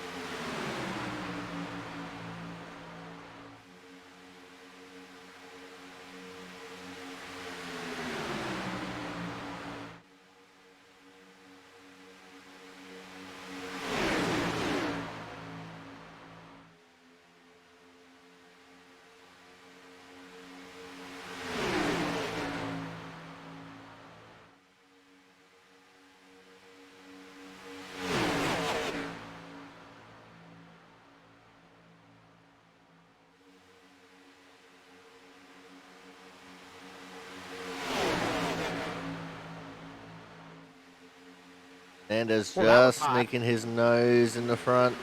Hernandez Well, that was just hot. sneaking his nose in the front.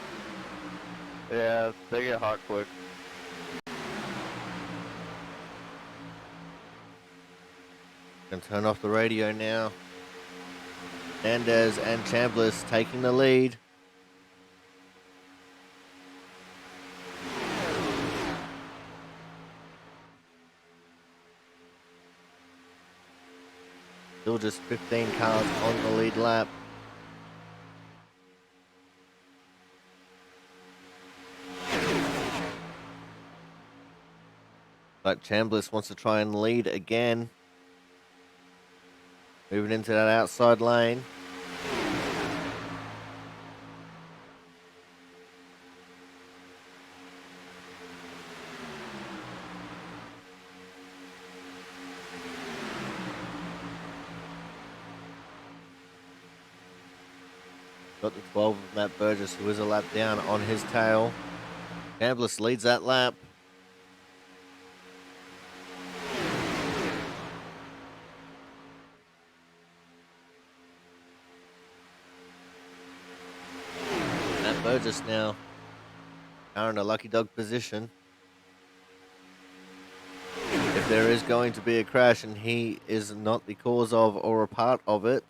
Yeah, they get hot quick. Gonna turn off the radio now. Hernandez and Chambliss taking the lead. Still just 15 cars on the lead lap. But Chambliss wants to try and lead again. Moving into that outside lane. Got the 12 of Matt Burgess, who is a lap down on his tail. Chambliss leads that lap. Matt Burgess now are in a lucky dog position. If there is going to be a crash and he is not the cause of or a part of it,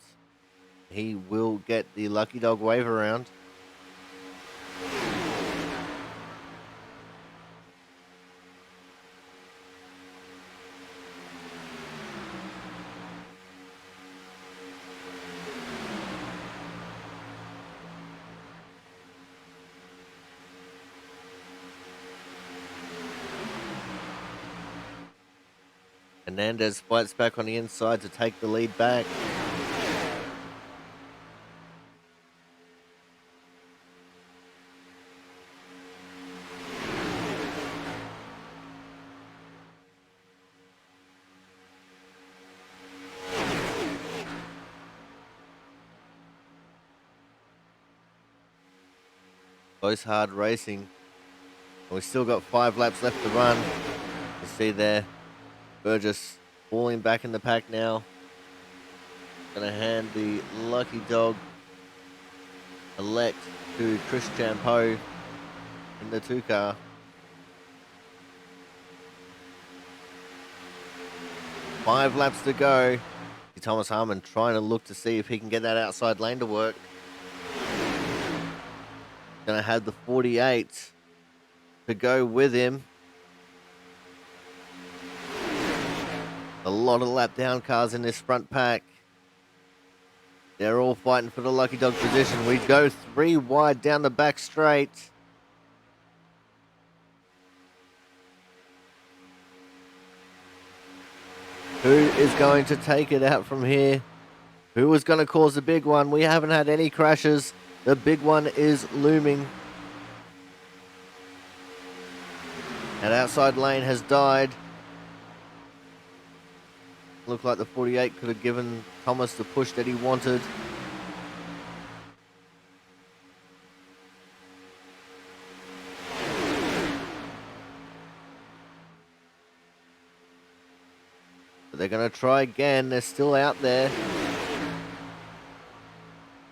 he will get the lucky dog wave around. Hernandez fights back on the inside to take the lead back. Close, hard racing. We've still got 5 laps left to run. You see there, Burgess falling back in the pack now. Gonna hand the lucky dog elect to Chris Champeau in the 2 car. Five laps to go. Thomas Harmon trying to look to see if he can get that outside lane to work. Gonna have the 48 to go with him. A lot of lap down cars in this front pack. They're all fighting for the lucky dog position. We go 3 wide down the back straight. Who is going to take it out from here? Who is going to cause the big one? We haven't had any crashes. The big one is looming. That outside lane has died. Looked like the 48 could have given Thomas the push that he wanted. But they're going to try again. They're still out there.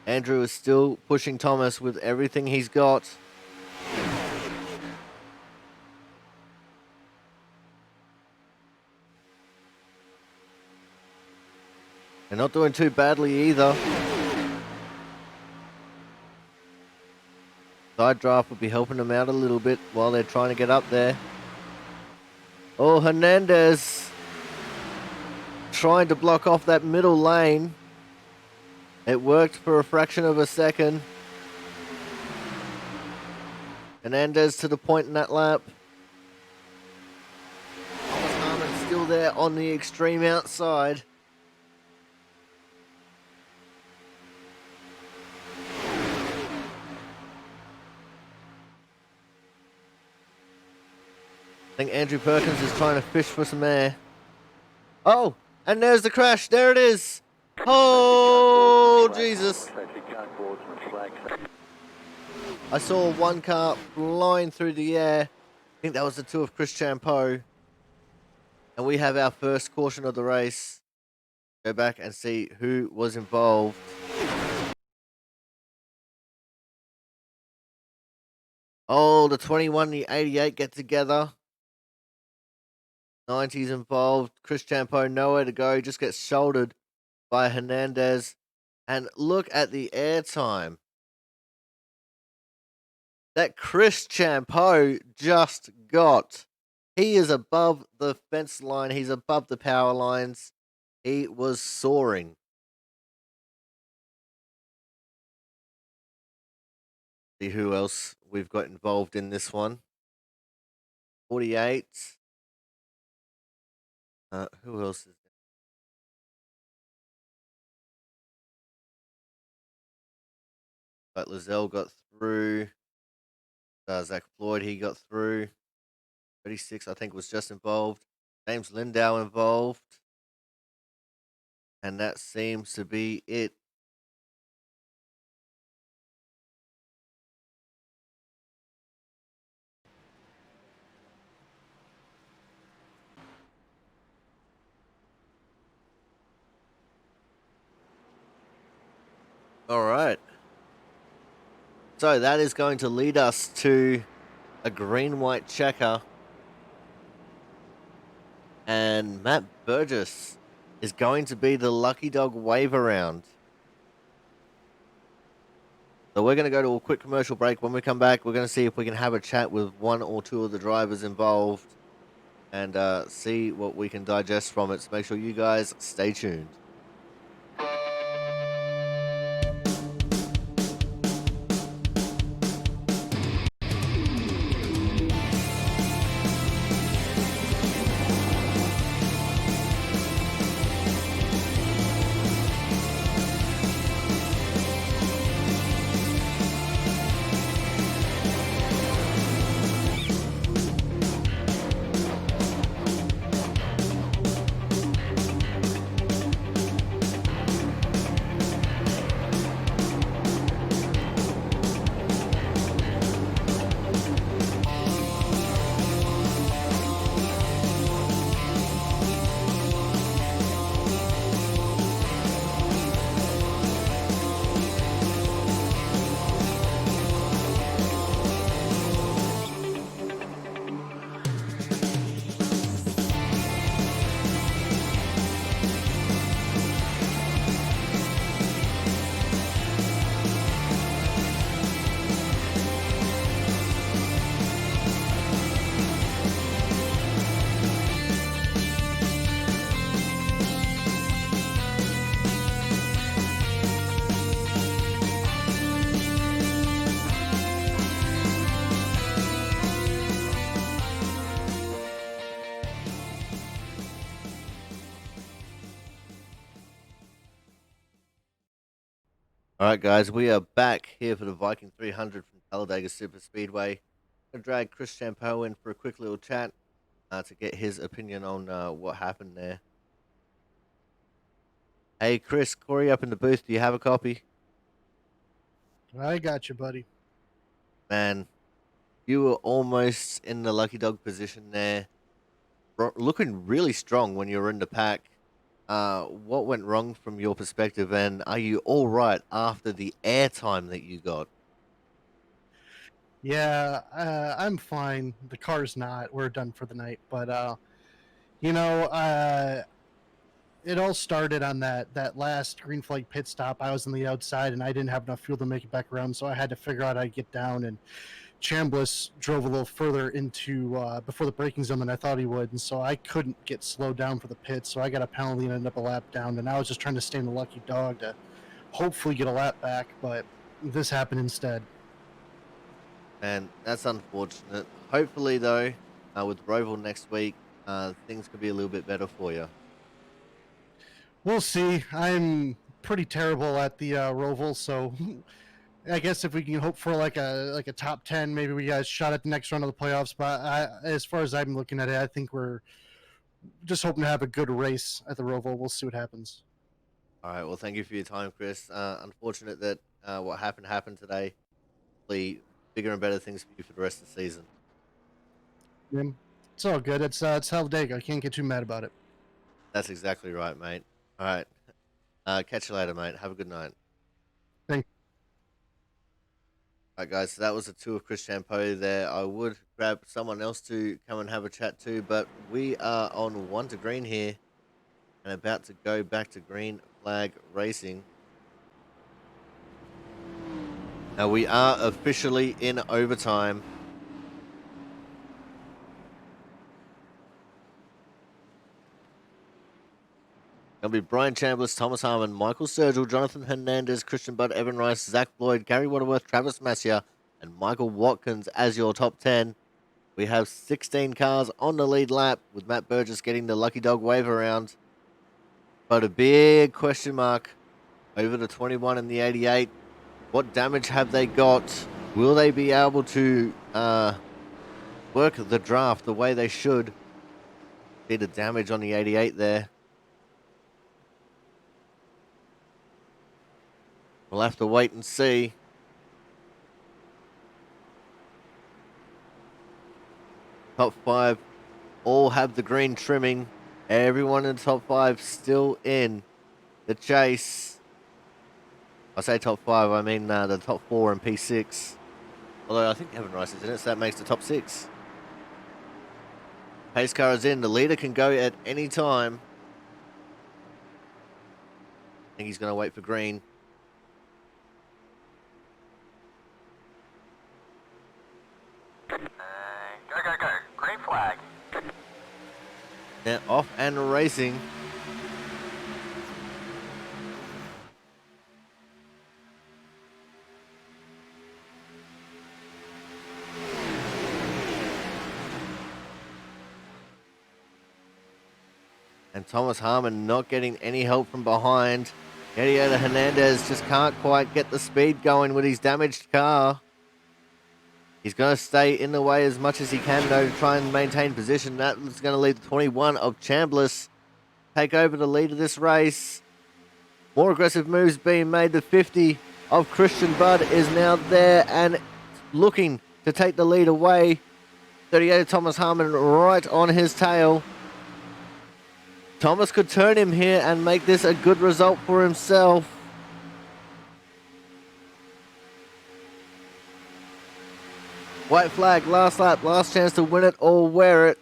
Andrew is still pushing Thomas with everything he's got. They're not doing too badly either. Side draft will be helping them out a little bit while they're trying to get up there. Oh, Hernandez trying to block off that middle lane. It worked for a fraction of a second. Hernandez to the point in that lap. Thomas Harmon's still there on the extreme outside. I think Andrew Perkins is trying to fish for some air. Oh, and there's the crash. There it is. Oh, Jesus. I saw one car flying through the air. I think that was the 2 of Chris Champeau. And we have our first caution of the race. Go back and see who was involved. Oh, the 21 and the 88 get together. 90's involved. Chris Champo nowhere to go. Just gets shouldered by Hernandez. And look at the airtime that Chris Champo just got. He is above the fence line. He's above the power lines. He was soaring. See who else we've got involved in this one. 48. Who else is there? But Lizelle got through. Zach Floyd, he got through. 36, I think, was just involved. James Lindau involved. And that seems to be it. All right. So that is going to lead us to a green-white checker. And Matt Burgess is going to be the lucky dog wave around. So we're going to go to a quick commercial break. When we come back, we're going to see if we can have a chat with one or two of the drivers involved and see what we can digest from it. So make sure you guys stay tuned. All right, guys, we are back here for the Viking 300 from Talladega Super Speedway. I'm going to drag Chris Champo in for a quick little chat to get his opinion on what happened there. Hey, Chris, Corey up in the booth. Do you have a copy? I got you, buddy. Man, you were almost in the lucky dog position there. Looking really strong when you were in the pack. What went wrong from your perspective, and are you all right after the airtime that you got? Yeah, I'm fine. The car's not. We're done for the night. But you know, it all started on that last green flag pit stop. I was on the outside and I didn't have enough fuel to make it back around, so I had to figure out how to get down. And Chambliss drove a little further into before the braking zone than I thought he would, and so I couldn't get slowed down for the pit. So I got a penalty and ended up a lap down. And I was just trying to stay in the lucky dog to hopefully get a lap back, but this happened instead. And that's unfortunate. Hopefully, though, with Roval next week, things could be a little bit better for you. We'll see. I'm pretty terrible at the Roval, so I guess if we can hope for like a top 10, maybe we guys shot at the next round of the playoffs. But as far as I'm looking at it, I think we're just hoping to have a good race at the Roval. We'll see what happens. All right. Well, thank you for your time, Chris. Unfortunate that what happened today. Hopefully, bigger and better things for you for the rest of the season. Yeah, it's all good. It's Talladega. I can't get too mad about it. That's exactly right, mate. All right. Catch you later, mate. Have a good night. Thank All right. Right, guys, so that was a two of Chris Champeau there. I would grab someone else to come and have a chat too, but we are on 1 to green here and about to go back to green flag racing. Now we are officially in overtime. Gonna be Brian Chambliss, Thomas Harmon, Michael Sturgill, Jonathan Hernandez, Christian Budd, Evan Rice, Zach Floyd, Gary Waterworth, Travis Massia, and Michael Watkins as your top 10. We have 16 cars on the lead lap with Matt Burgess getting the lucky dog wave around. But a big question mark over the 21 and the 88. What damage have they got? Will they be able to work the draft the way they should? See the damage on the 88 there. We'll have to wait and see. Top 5 all have the green trimming. Everyone in the top 5 still in the chase. I say top 5, I mean the top 4 and P6. Although I think Evan Rice is in it, so that makes the top 6. Pace car is in. The leader can go at any time. I think he's going to wait for green. Go. Green flag. Now off and racing. And Thomas Harmon not getting any help from behind. Ediota Hernandez just can't quite get the speed going with his damaged car. He's going to stay in the way as much as he can, though, to try and maintain position. That is going to leave the 21 of Chambliss take over the lead of this race. More aggressive moves being made. The 50 of Christian Budd is now there and looking to take the lead away. 38 of Thomas Harmon right on his tail. Thomas could turn him here and make this a good result for himself. White flag, last lap, last chance to win it or wear it.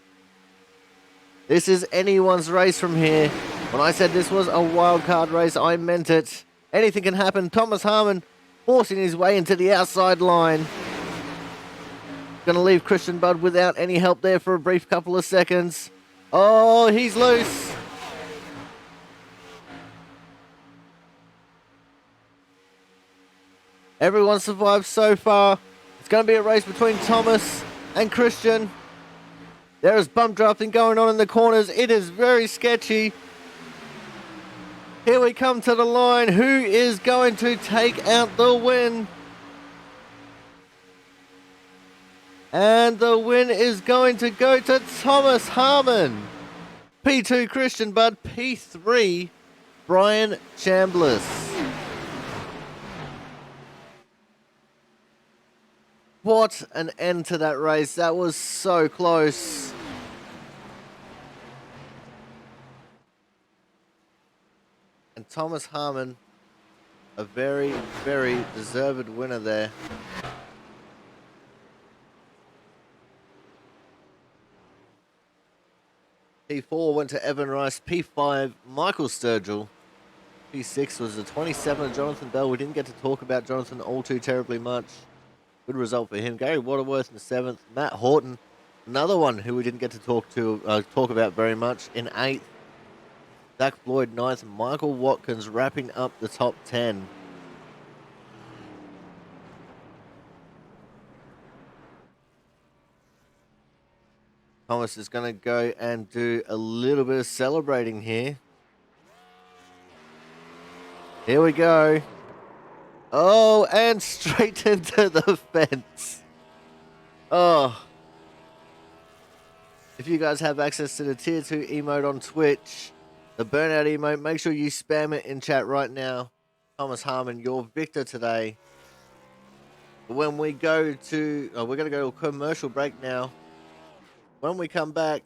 This is anyone's race from here. When I said this was a wild card race, I meant it. Anything can happen. Thomas Harmon forcing his way into the outside line. Going to leave Christian Budd without any help there for a brief couple of seconds. Oh, he's loose. Everyone survived so far. It's going to be a race between Thomas and Christian. There is bump drafting going on in the corners. It is very sketchy. Here we come to the line. Who is going to take out the win? And the win is going to go to Thomas Harmon. P2 Christian Budd. P3 Brian Chambliss. What an end to that race. That was so close. And Thomas Harmon, a very, very deserved winner there. P4 went to Evan Rice. P5, Michael Sturgill. P6 was the 27 of Jonathan Bell. We didn't get to talk about Jonathan all too terribly much. Good result for him. Gary Waterworth in the 7th. Matt Horton, another one who we didn't get to talk about very much, in 8th. Zach Floyd 9th. Michael Watkins wrapping up the top 10. Thomas is going to go and do a little bit of celebrating here. Here we go. Oh, and straight into the fence. Oh. If you guys have access to the Tier 2 emote on Twitch, the Burnout emote, make sure you spam it in chat right now. Thomas Harmon, your victor today. When we go to... we're going to go to a commercial break now. When we come back,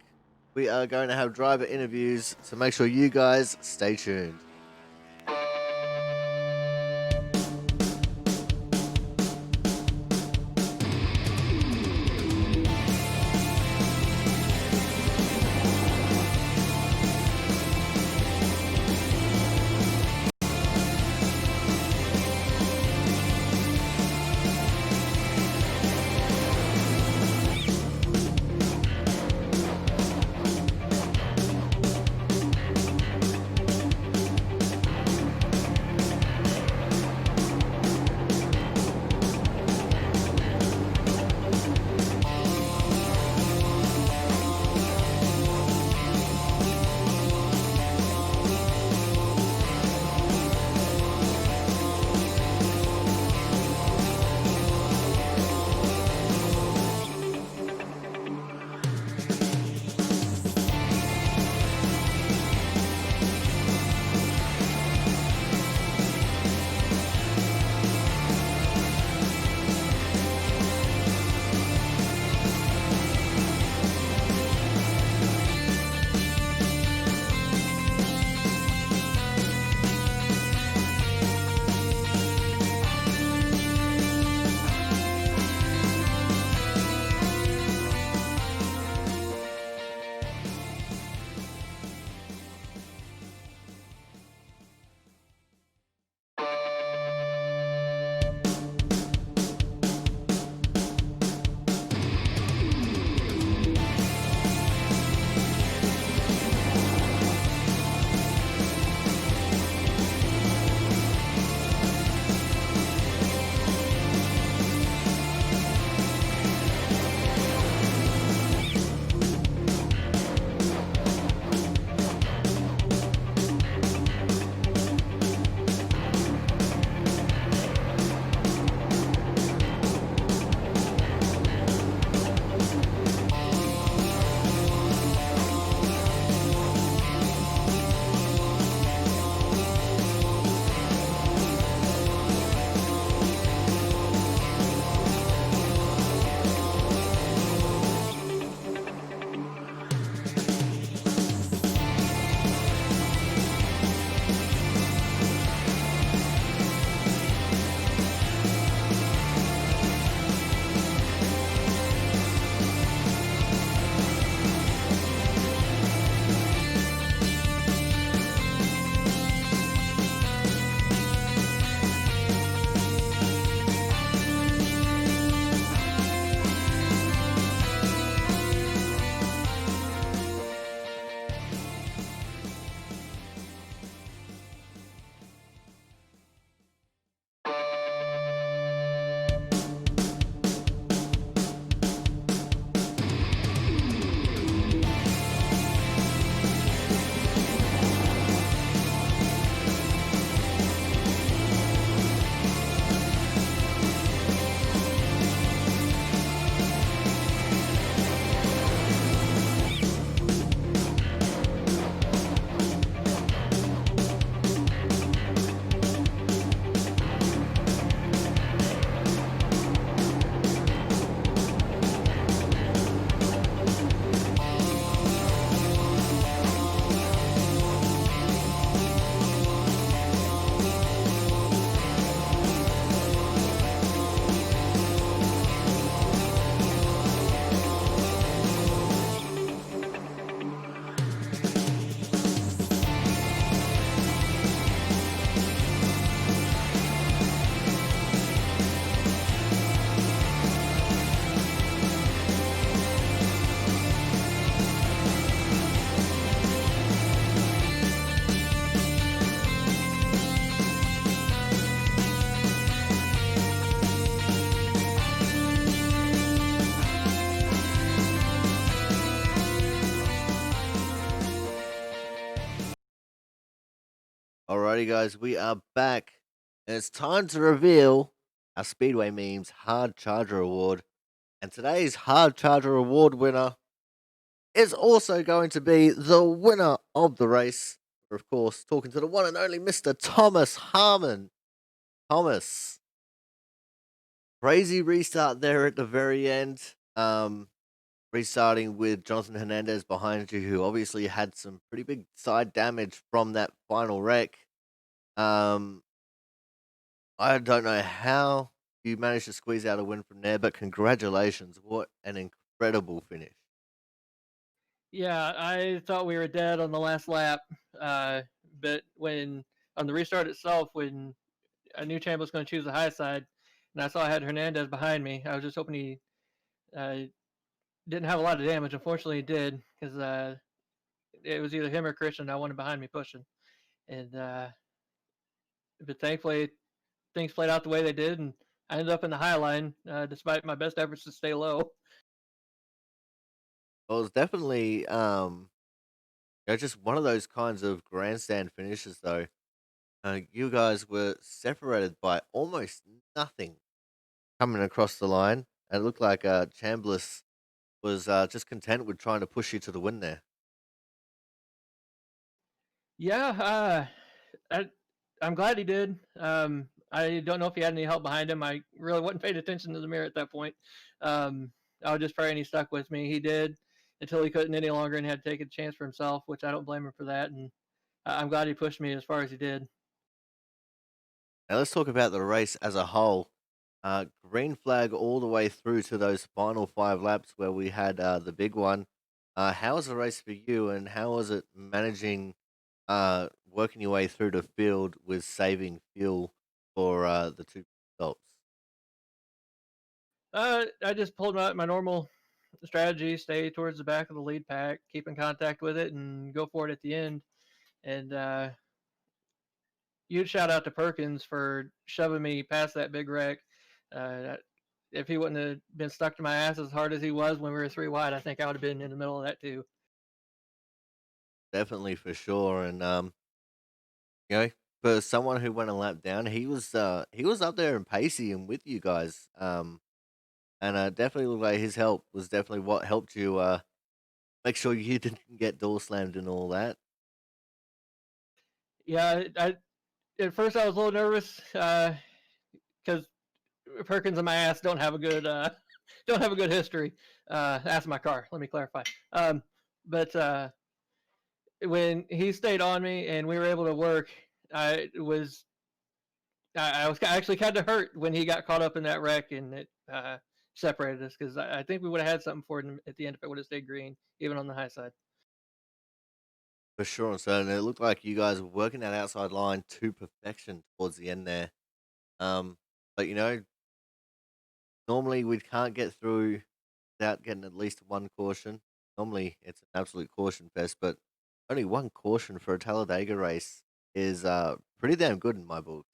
we are going to have driver interviews, so make sure you guys stay tuned. Alrighty, guys, we are back, and it's time to reveal our Speedway Memes Hard Charger Award. And today's Hard Charger Award winner is also going to be the winner of the race. We're, of course, talking to the one and only Mr. Thomas Harmon. Thomas, crazy restart there at the very end. Restarting with Jonathan Hernandez behind you, who obviously had some pretty big side damage from that final wreck. Um, I don't know how you managed to squeeze out a win from there, but congratulations. What an incredible finish. Yeah, I thought we were dead on the last lap, but when on the restart itself, when I knew Champ was going to choose the high side, and I saw I had Hernandez behind me, I was just hoping he didn't have a lot of damage. Unfortunately, he did because it was either him or Christian. I wanted behind me pushing, and but thankfully things played out the way they did, and I ended up in the high line despite my best efforts to stay low. Well, it was definitely just one of those kinds of grandstand finishes, though. You guys were separated by almost nothing coming across the line. And it looked like Chambliss was just content with trying to push you to the win there. Yeah, I'm glad he did. I don't know if he had any help behind him. I really wasn't paying attention to the mirror at that point. I was just praying he stuck with me. He did until he couldn't any longer and had to take a chance for himself, which I don't blame him for that. And I'm glad he pushed me as far as he did. Now let's talk about the race as a whole. Green flag all the way through to those final 5 laps where we had the big one. How was the race for you, and how was it managing working your way through the field with saving fuel for the two stops? I just pulled my normal strategy: stay towards the back of the lead pack, keep in contact with it, and go for it at the end. And huge shout out to Perkins for shoving me past that big wreck. Uh, if he wouldn't have been stuck to my ass as hard as he was when we were 3 wide, I think I would have been in the middle of that too. Definitely for sure, and you know, for someone who went a lap down, he was up there and pacey and with you guys. And definitely looked like his help was definitely what helped you make sure you didn't get door slammed and all that. Yeah, at first I was a little nervous because Perkins and my ass don't have a good don't have a good history. Ask my car. Let me clarify. But when he stayed on me and we were able to work, I was actually kind of hurt when he got caught up in that wreck and it separated us because I think we would have had something for him at the end if it would have stayed green, even on the high side. For sure, and so and it looked like you guys were working that outside line to perfection towards the end there. But normally we can't get through without getting at least one caution. Normally it's an absolute caution fest, but only one caution for a Talladega race is pretty damn good in my book.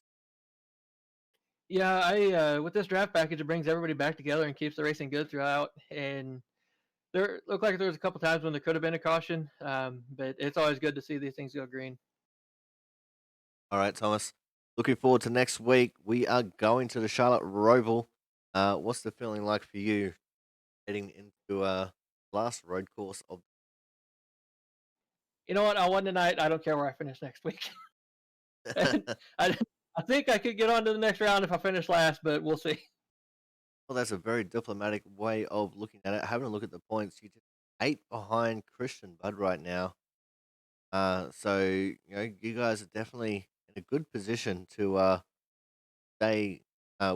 Yeah, I with this draft package, it brings everybody back together and keeps the racing good throughout. And there looked like there was a couple times when there could have been a caution, but it's always good to see these things go green. All right, Thomas. Looking forward to next week. We are going to the Charlotte Roval. What's the feeling like for you heading into last road course of? You know what? I won tonight. I don't care where I finish next week. And I think I could get on to the next round if I finish last, but we'll see. Well, that's a very diplomatic way of looking at it. Having a look at the points, you just 8 behind Christian Bud right now. So you guys are definitely in a good position to stay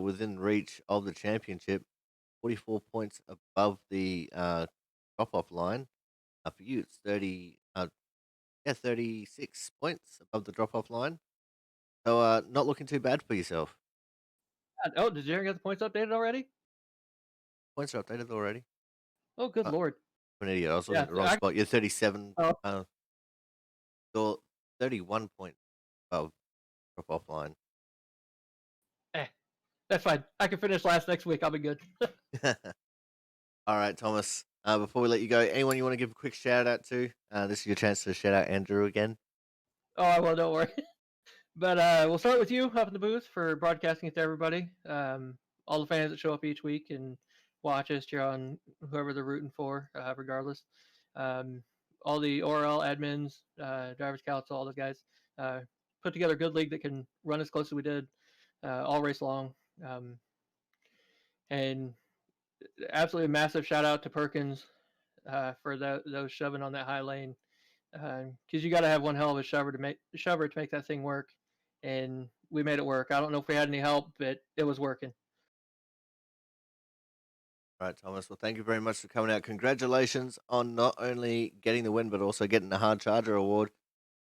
within reach of the championship. 44 points above the drop-off line. For you, it's 36 points above the drop-off line. So not looking too bad for yourself. Oh, did you ever get the points updated already? Points are updated already. Oh, good lord. I'm an idiot. I was looking Yeah, at the wrong spot. You're 37. oh, You're 31 points above drop-off line. eh, that's fine. I can finish last next week. I'll be good. All right, Thomas. Before we let you go, anyone you want to give a quick shout out to? This is your chance to shout out Andrew again. Oh, I will. Don't worry. But we'll start with you up in the booth for broadcasting it to everybody. All the fans that show up each week and watch us, cheer on whoever they're rooting for, regardless. Um, all the ORL admins, drivers council, all those guys put together a good league that can run as close as we did all race long. Um, and absolutely massive shout out to Perkins for those shoving on that high lane, because you got to have one hell of a shover to make that thing work, and we made it work. I don't know if we had any help, but it was working. All right, Thomas. Well, thank you very much for coming out. Congratulations on not only getting the win, but also getting the Hard Charger Award.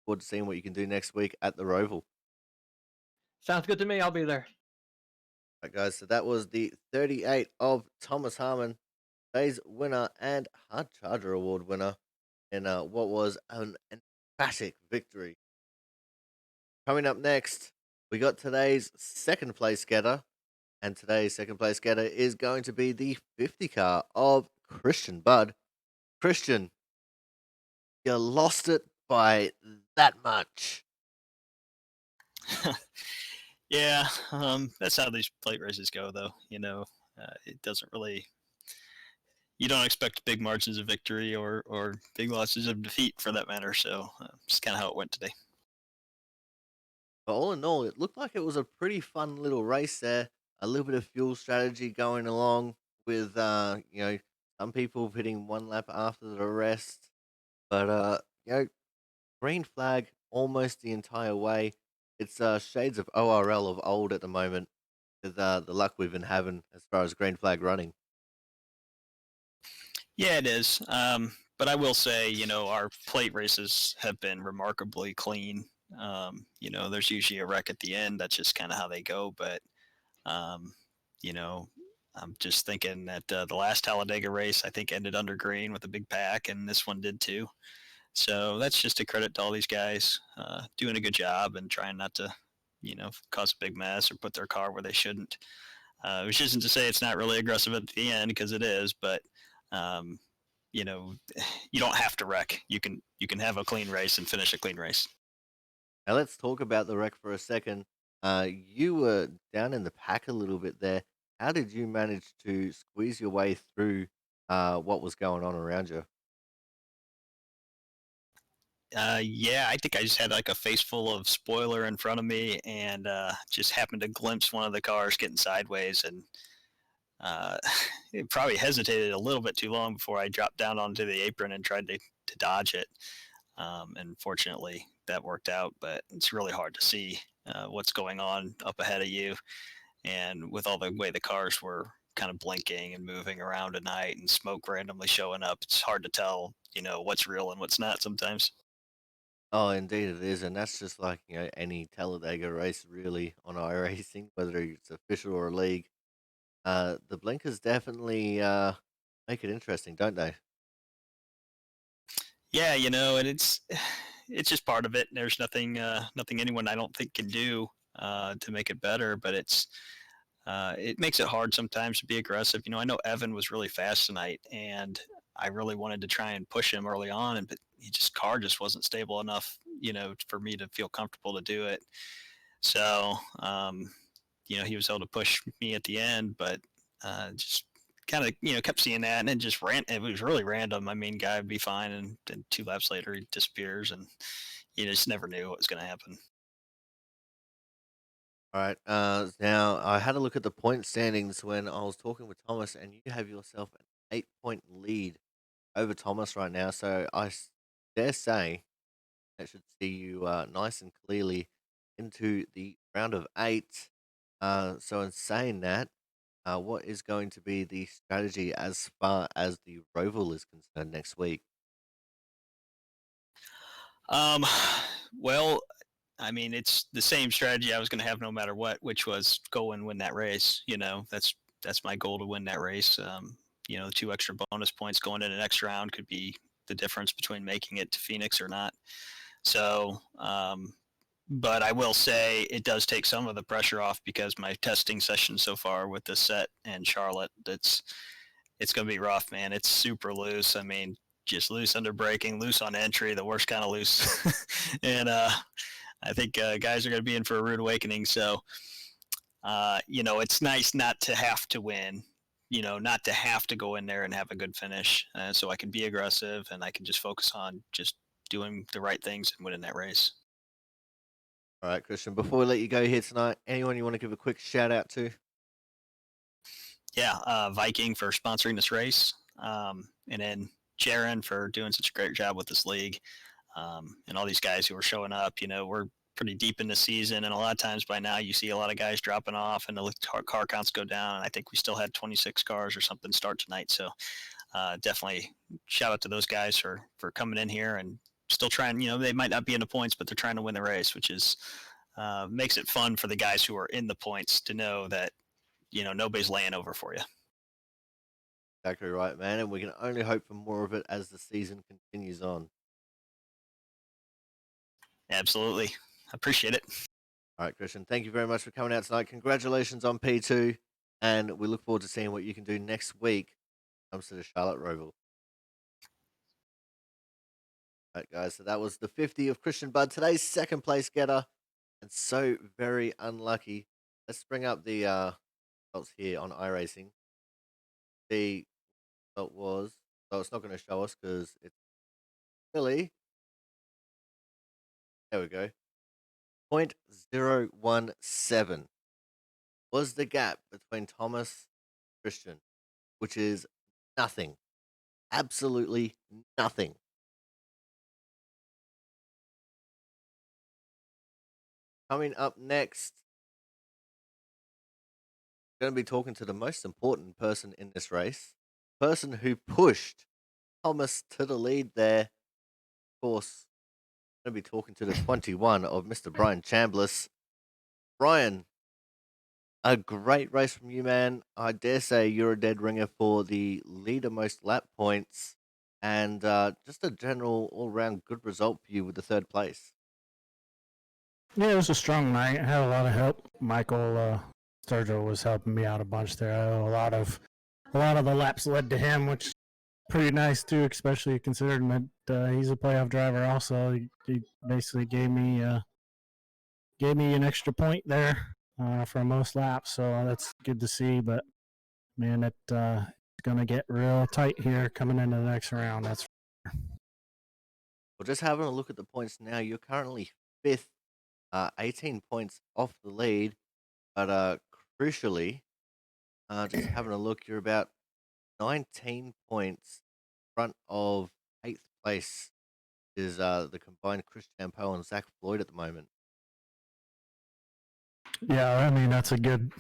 Forward to seeing what you can do next week at the Roval. Sounds good to me. I'll be there. All right, guys. So that was the 38 of Thomas Harmon, today's winner and Hard Charger Award winner in what was an emphatic victory. Coming up next, we got today's second place getter, and today's second place getter is going to be the 50 car of Christian Budd. Christian, you lost it by that much. Yeah, that's how these plate races go, though. It doesn't really. You don't expect big margins of victory or big losses of defeat, for that matter. So, just kind of how it went today. But all in all, it looked like it was a pretty fun little race there. A little bit of fuel strategy going along with, some people hitting one lap after the rest. But, green flag almost the entire way. It's shades of ORL of old at the moment with the luck we've been having as far as green flag running. Yeah, it is. But I will say, our plate races have been remarkably clean. There's usually a wreck at the end. That's just kind of how they go. But, um, I'm just thinking that the last Talladega race, I think, ended under green with a big pack, and this one did too. So that's just a credit to all these guys doing a good job and trying not to, cause a big mess or put their car where they shouldn't. Which isn't to say it's not really aggressive at the end, because it is, but um, you know, you don't have to wreck. You can have a clean race and finish a clean race. Now let's talk about the wreck for a second. You were down in the pack a little bit there. How did you manage to squeeze your way through what was going on around you? Yeah, I think I just had like a face full of spoiler in front of me, and just happened to glimpse one of the cars getting sideways, and uh, it probably hesitated a little bit too long before I dropped down onto the apron and tried to dodge it. And fortunately, that worked out. But it's really hard to see what's going on up ahead of you, and with all the way the cars were kind of blinking and moving around at night, and smoke randomly showing up, it's hard to tell, what's real and what's not sometimes. Oh, indeed it is, and that's just like any Talladega race really on iRacing, whether it's official or a league. The blinkers definitely make it interesting, don't they? Yeah, and it's just part of it. There's nothing anyone, I don't think, can do to make it better, but it makes it hard sometimes to be aggressive. I know Evan was really fast tonight, and I really wanted to try and push him early on, but car just wasn't stable enough, for me to feel comfortable to do it. So, he was able to push me at the end, but just kind of, kept seeing that, and then just ran. It was really random. I mean, guy would be fine, and then 2 laps later he disappears, and you just never knew what was going to happen. All right. Now I had a look at the point standings when I was talking with Thomas, and you have yourself an 8 point lead over Thomas right now. So dare say that should see you nice and clearly into the round of eight. So in saying that, what is going to be the strategy as far as the Roval is concerned next week? Um, well, I mean, it's the same strategy I was going to have no matter what, which was go and win that race. That's my goal, to win that race. 2 extra bonus points going in the next round could be the difference between making it to Phoenix or not. So, but I will say it does take some of the pressure off, because my testing session so far with the set and Charlotte, it's going to be rough, man. It's super loose. I mean, just loose under braking, loose on entry, the worst kind of loose. And I think guys are going to be in for a rude awakening. So, it's nice not to have to win, not to have to go in there and have a good finish. So I can be aggressive and I can just focus on just doing the right things and winning that race. All right, Christian, before we let you go here tonight, anyone you want to give a quick shout out to? Yeah, Viking for sponsoring this race, and then Jaron for doing such a great job with this league, and all these guys who are showing up. We're pretty deep in the season, and a lot of times by now you see a lot of guys dropping off, and the car counts go down. And I think we still had 26 cars or something start tonight, so definitely shout out to those guys for coming in here and still trying. They might not be in the points, but they're trying to win the race, which is makes it fun for the guys who are in the points to know that nobody's laying over for you. Exactly right, man. And we can only hope for more of it as the season continues on. Absolutely. Appreciate it. All right, Christian, thank you very much for coming out tonight. Congratulations on P2. And we look forward to seeing what you can do next week when it comes to the Charlotte Roval. All right, guys. So that was the 50 of Christian Budd, today's second place getter. And so very unlucky. Let's bring up the results here on iRacing. The result was, so it's not going to show us because it's really, there we go, 0.017 was the gap between Thomas and Christian, which is nothing. Absolutely nothing. Coming up next, going to be talking to the most important person in this race, person who pushed Thomas to the lead there. Of course, I'm going to be talking to the 21 of Mr. Brian Chambliss. Brian, a great race from you, man. I dare say you're a dead ringer for the leader most lap points and just a general all-round good result for you with the third place. Yeah, it was a strong night. I had a lot of help. Michael Sturgill was helping me out a bunch there. A lot of the laps led to him, which is pretty nice too, especially considering that he's a playoff driver. Also, he basically gave me an extra point there for most laps, so that's good to see. But man, it's gonna get real tight here coming into the next round. That's Well, just having a look at the points now, you're currently fifth, 18 points off the lead, but crucially, just having a look, you're about 19 points in front of eighth place is the combined Chris Champeau and Zach Floyd at the moment. yeah. I mean, that's a good,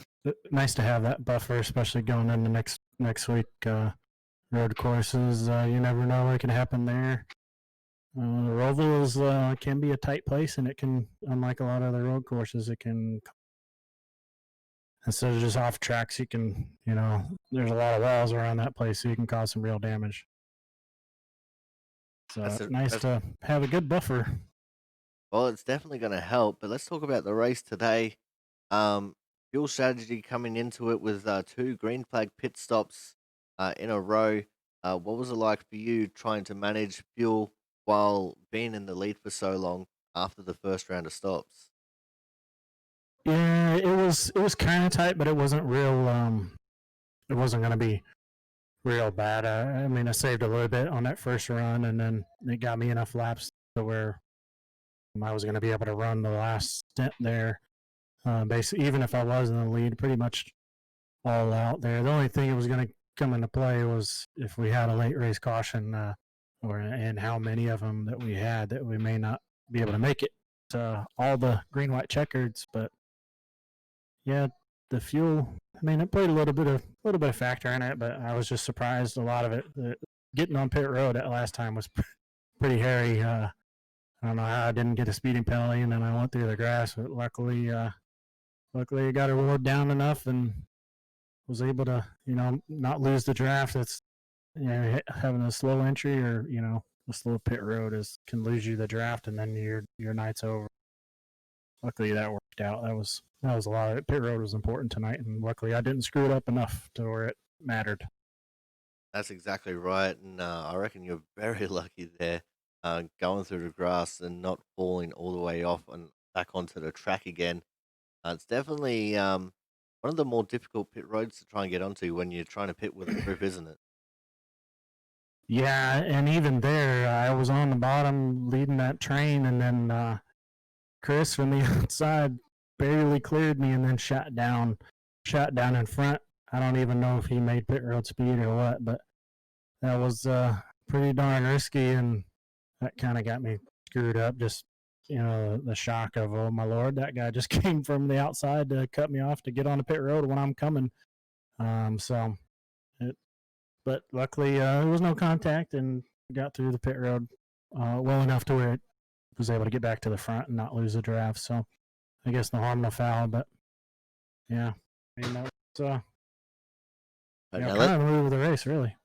nice to have that buffer, especially going into next week. Road courses, you never know what can happen there. The Roval can be a tight place, and it can, unlike a lot of other road courses, it can, instead of just off tracks, you can, there's a lot of walls around that place, so you can cause some real damage. So nice to have a good buffer. Well, it's definitely going to help, but let's talk about the race today. Fuel strategy coming into it with 2 green flag pit stops in a row. What was it like for you trying to manage fuel while being in the lead for so long after the first round of stops? Yeah, it was kind of tight, but it wasn't real. It wasn't going to be real bad. I mean, I saved a little bit on that first run, and then it got me enough laps to where I was going to be able to run the last stint there. Basically, even if I was in the lead, pretty much all out there. The only thing that was going to come into play was if we had a late race caution, and how many of them that we had, that we may not be able to make it to all the green white checkers. But yeah, the fuel, I mean, it played a little bit of factor in it, but I was just surprised. A lot of it, getting on pit road that last time was pretty hairy. I don't know how I didn't get a speeding penalty, and then I went through the grass, but luckily I got it road down enough and was able to, not lose the draft. It's, having a slow entry or, a slow pit road can lose you the draft, and then your night's over. Luckily that worked out. That was a lot of it. Pit road was important tonight, and luckily I didn't screw it up enough to where it mattered. That's exactly right, and I reckon you're very lucky there, going through the grass and not falling all the way off. And back onto the track again. It's definitely one of the more difficult pit roads to try and get onto when you're trying to pit with a group, isn't it? Yeah, and even there, I was on the bottom leading that train, and then Chris from the outside barely cleared me, and then shot down in front. I don't even know if he made pit road speed or what, but that was pretty darn risky, and that kind of got me screwed up. Just the shock of, oh my lord, that guy just came from the outside to cut me off to get on the pit road when I'm coming. So it, but luckily there was no contact and got through the pit road well enough to where it was able to get back to the front and not lose the draft. So I guess no harm, no foul. But yeah, I mean that was kind of the move of the race, really.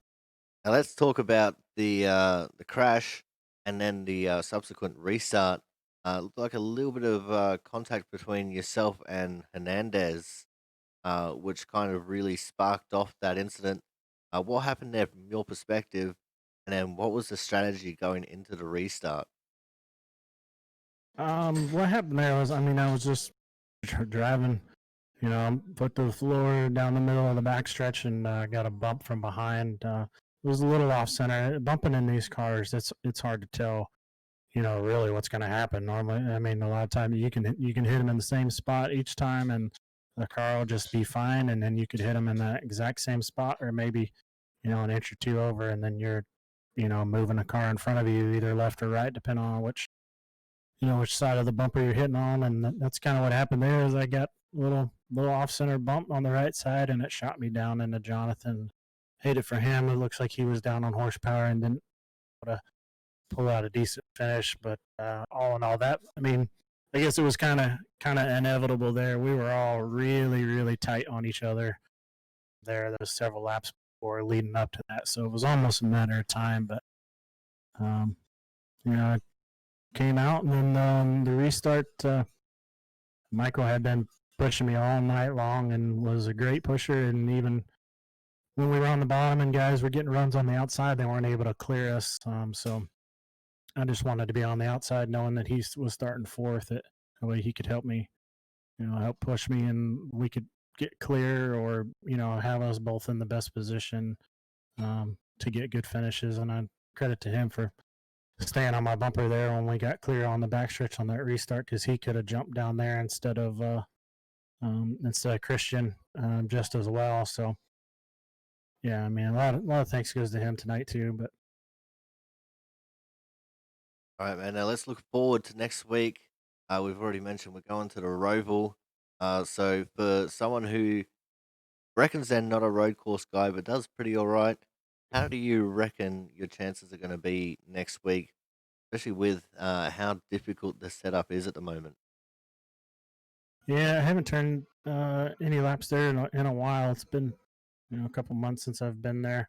Now let's talk about the crash and then the subsequent restart. Looked like a little bit of contact between yourself and Hernandez, which kind of really sparked off that incident. What happened there from your perspective, and then what was the strategy going into the restart? What happened there was, I mean, I was just driving, foot to the floor down the middle of the backstretch, and got a bump from behind. It was a little off center. Bumping in these cars, it's hard to tell, really what's going to happen. Normally, I mean, a lot of times you can hit them in the same spot each time, and the car will just be fine, and then you could hit them in the exact same spot, or maybe, an inch or two over, and then you're, moving a car in front of you, either left or right, depending on which side of the bumper you're hitting on, and that's kind of what happened there. Is I got a little off center bump on the right side, and it shot me down into Jonathan. Hate it for him. It looks like he was down on horsepower and didn't pull out a decent finish. But all in all, that I mean, I guess it was kind of inevitable there. We were all really really tight on each other. There was several laps before leading up to that, so it was almost a matter of time. But came out, and then the restart, Michael had been pushing me all night long and was a great pusher. And even when we were on the bottom and guys were getting runs on the outside, they weren't able to clear us. So I just wanted to be on the outside, knowing that he was starting fourth. That way he could help me, help push me, and we could get clear, or have us both in the best position to get good finishes. And I credit to him for staying on my bumper there when we got clear on the backstretch on that restart, because he could have jumped down there instead of Christian just as well. So yeah, I mean, a lot of thanks goes to him tonight too. But All right, man. Now let's look forward to next week. We've already mentioned we're going to the Roval. So for someone who reckons they're not a road course guy but does pretty all right, how do you reckon your chances are going to be next week, especially with how difficult the setup is at the moment? yeah, I haven't turned any laps there in a while. It's been a couple months since I've been there,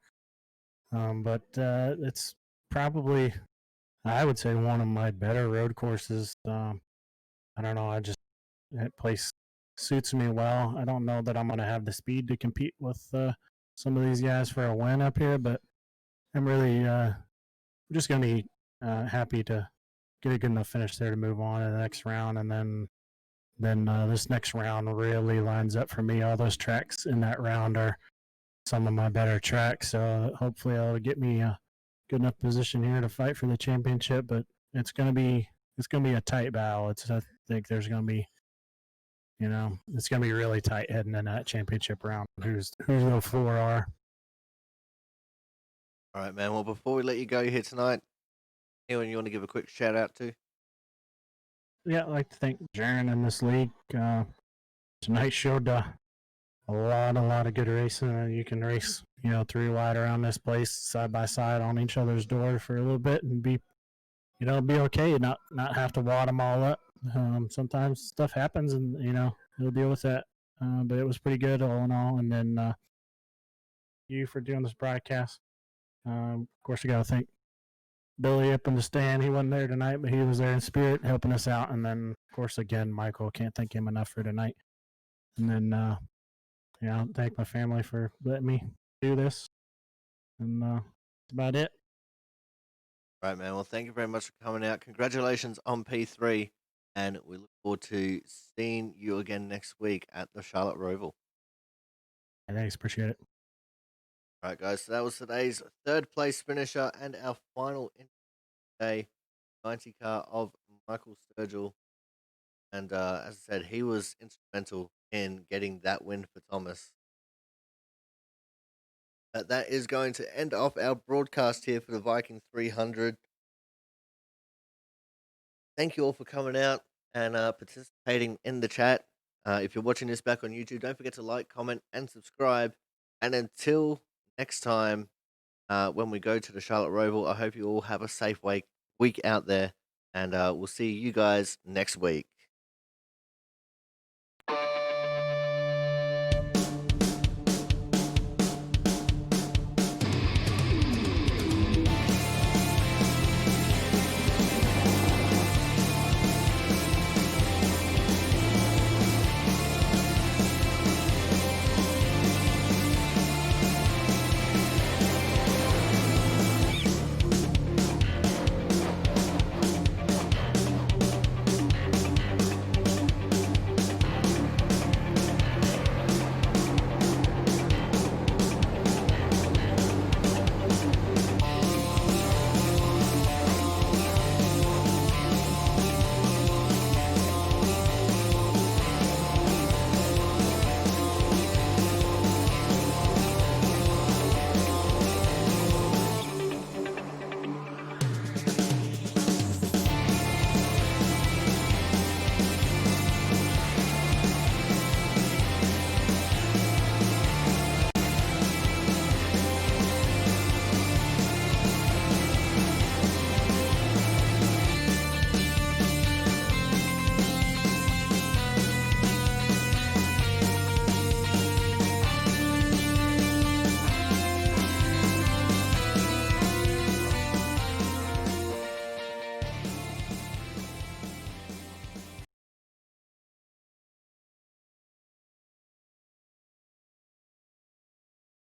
but it's probably, I would say, one of my better road courses. I don't know. That place suits me well. I don't know that I'm going to have the speed to compete with some of these guys for a win up here, but I'm really just going to be happy to get a good enough finish there to move on to the next round. And then this next round really lines up for me. All those tracks in that round are some of my better tracks. So hopefully it'll get me a good enough position here to fight for the championship. But it's going to be a tight battle. I think there's going to be, it's going to be really tight heading in that championship round. Who's the four are. All right, man. Well, before we let you go here tonight, anyone you want to give a quick shout out to? Yeah, I'd like to thank Jaron in this league. Tonight showed a lot of good racing. You can race, 3 wide around this place side by side on each other's door for a little bit and be okay. Not have to wad them all up. Sometimes stuff happens, and you'll deal with that. But it was pretty good all in all. And then you for doing this broadcast. Of course, I got to thank Billy up in the stand. He wasn't there tonight, but he was there in spirit helping us out. And then, of course, again, Michael, can't thank him enough for tonight. And then, thank my family for letting me do this. And that's about it. Right, man. Well, thank you very much for coming out. Congratulations on P3. and we look forward to seeing you again next week at the Charlotte Roval. Thanks, appreciate it. All right, guys. So that was today's third place finisher and our final day 90 car of Michael Sturgill. And as I said, he was instrumental in getting that win for Thomas. That is going to end off our broadcast here for the Viking 300. Thank you all for coming out and participating in the chat. If you're watching this back on YouTube, don't forget to like, comment, and subscribe. And until next time, when we go to the Charlotte Roval, I hope you all have a safe week out there. And we'll see you guys next week.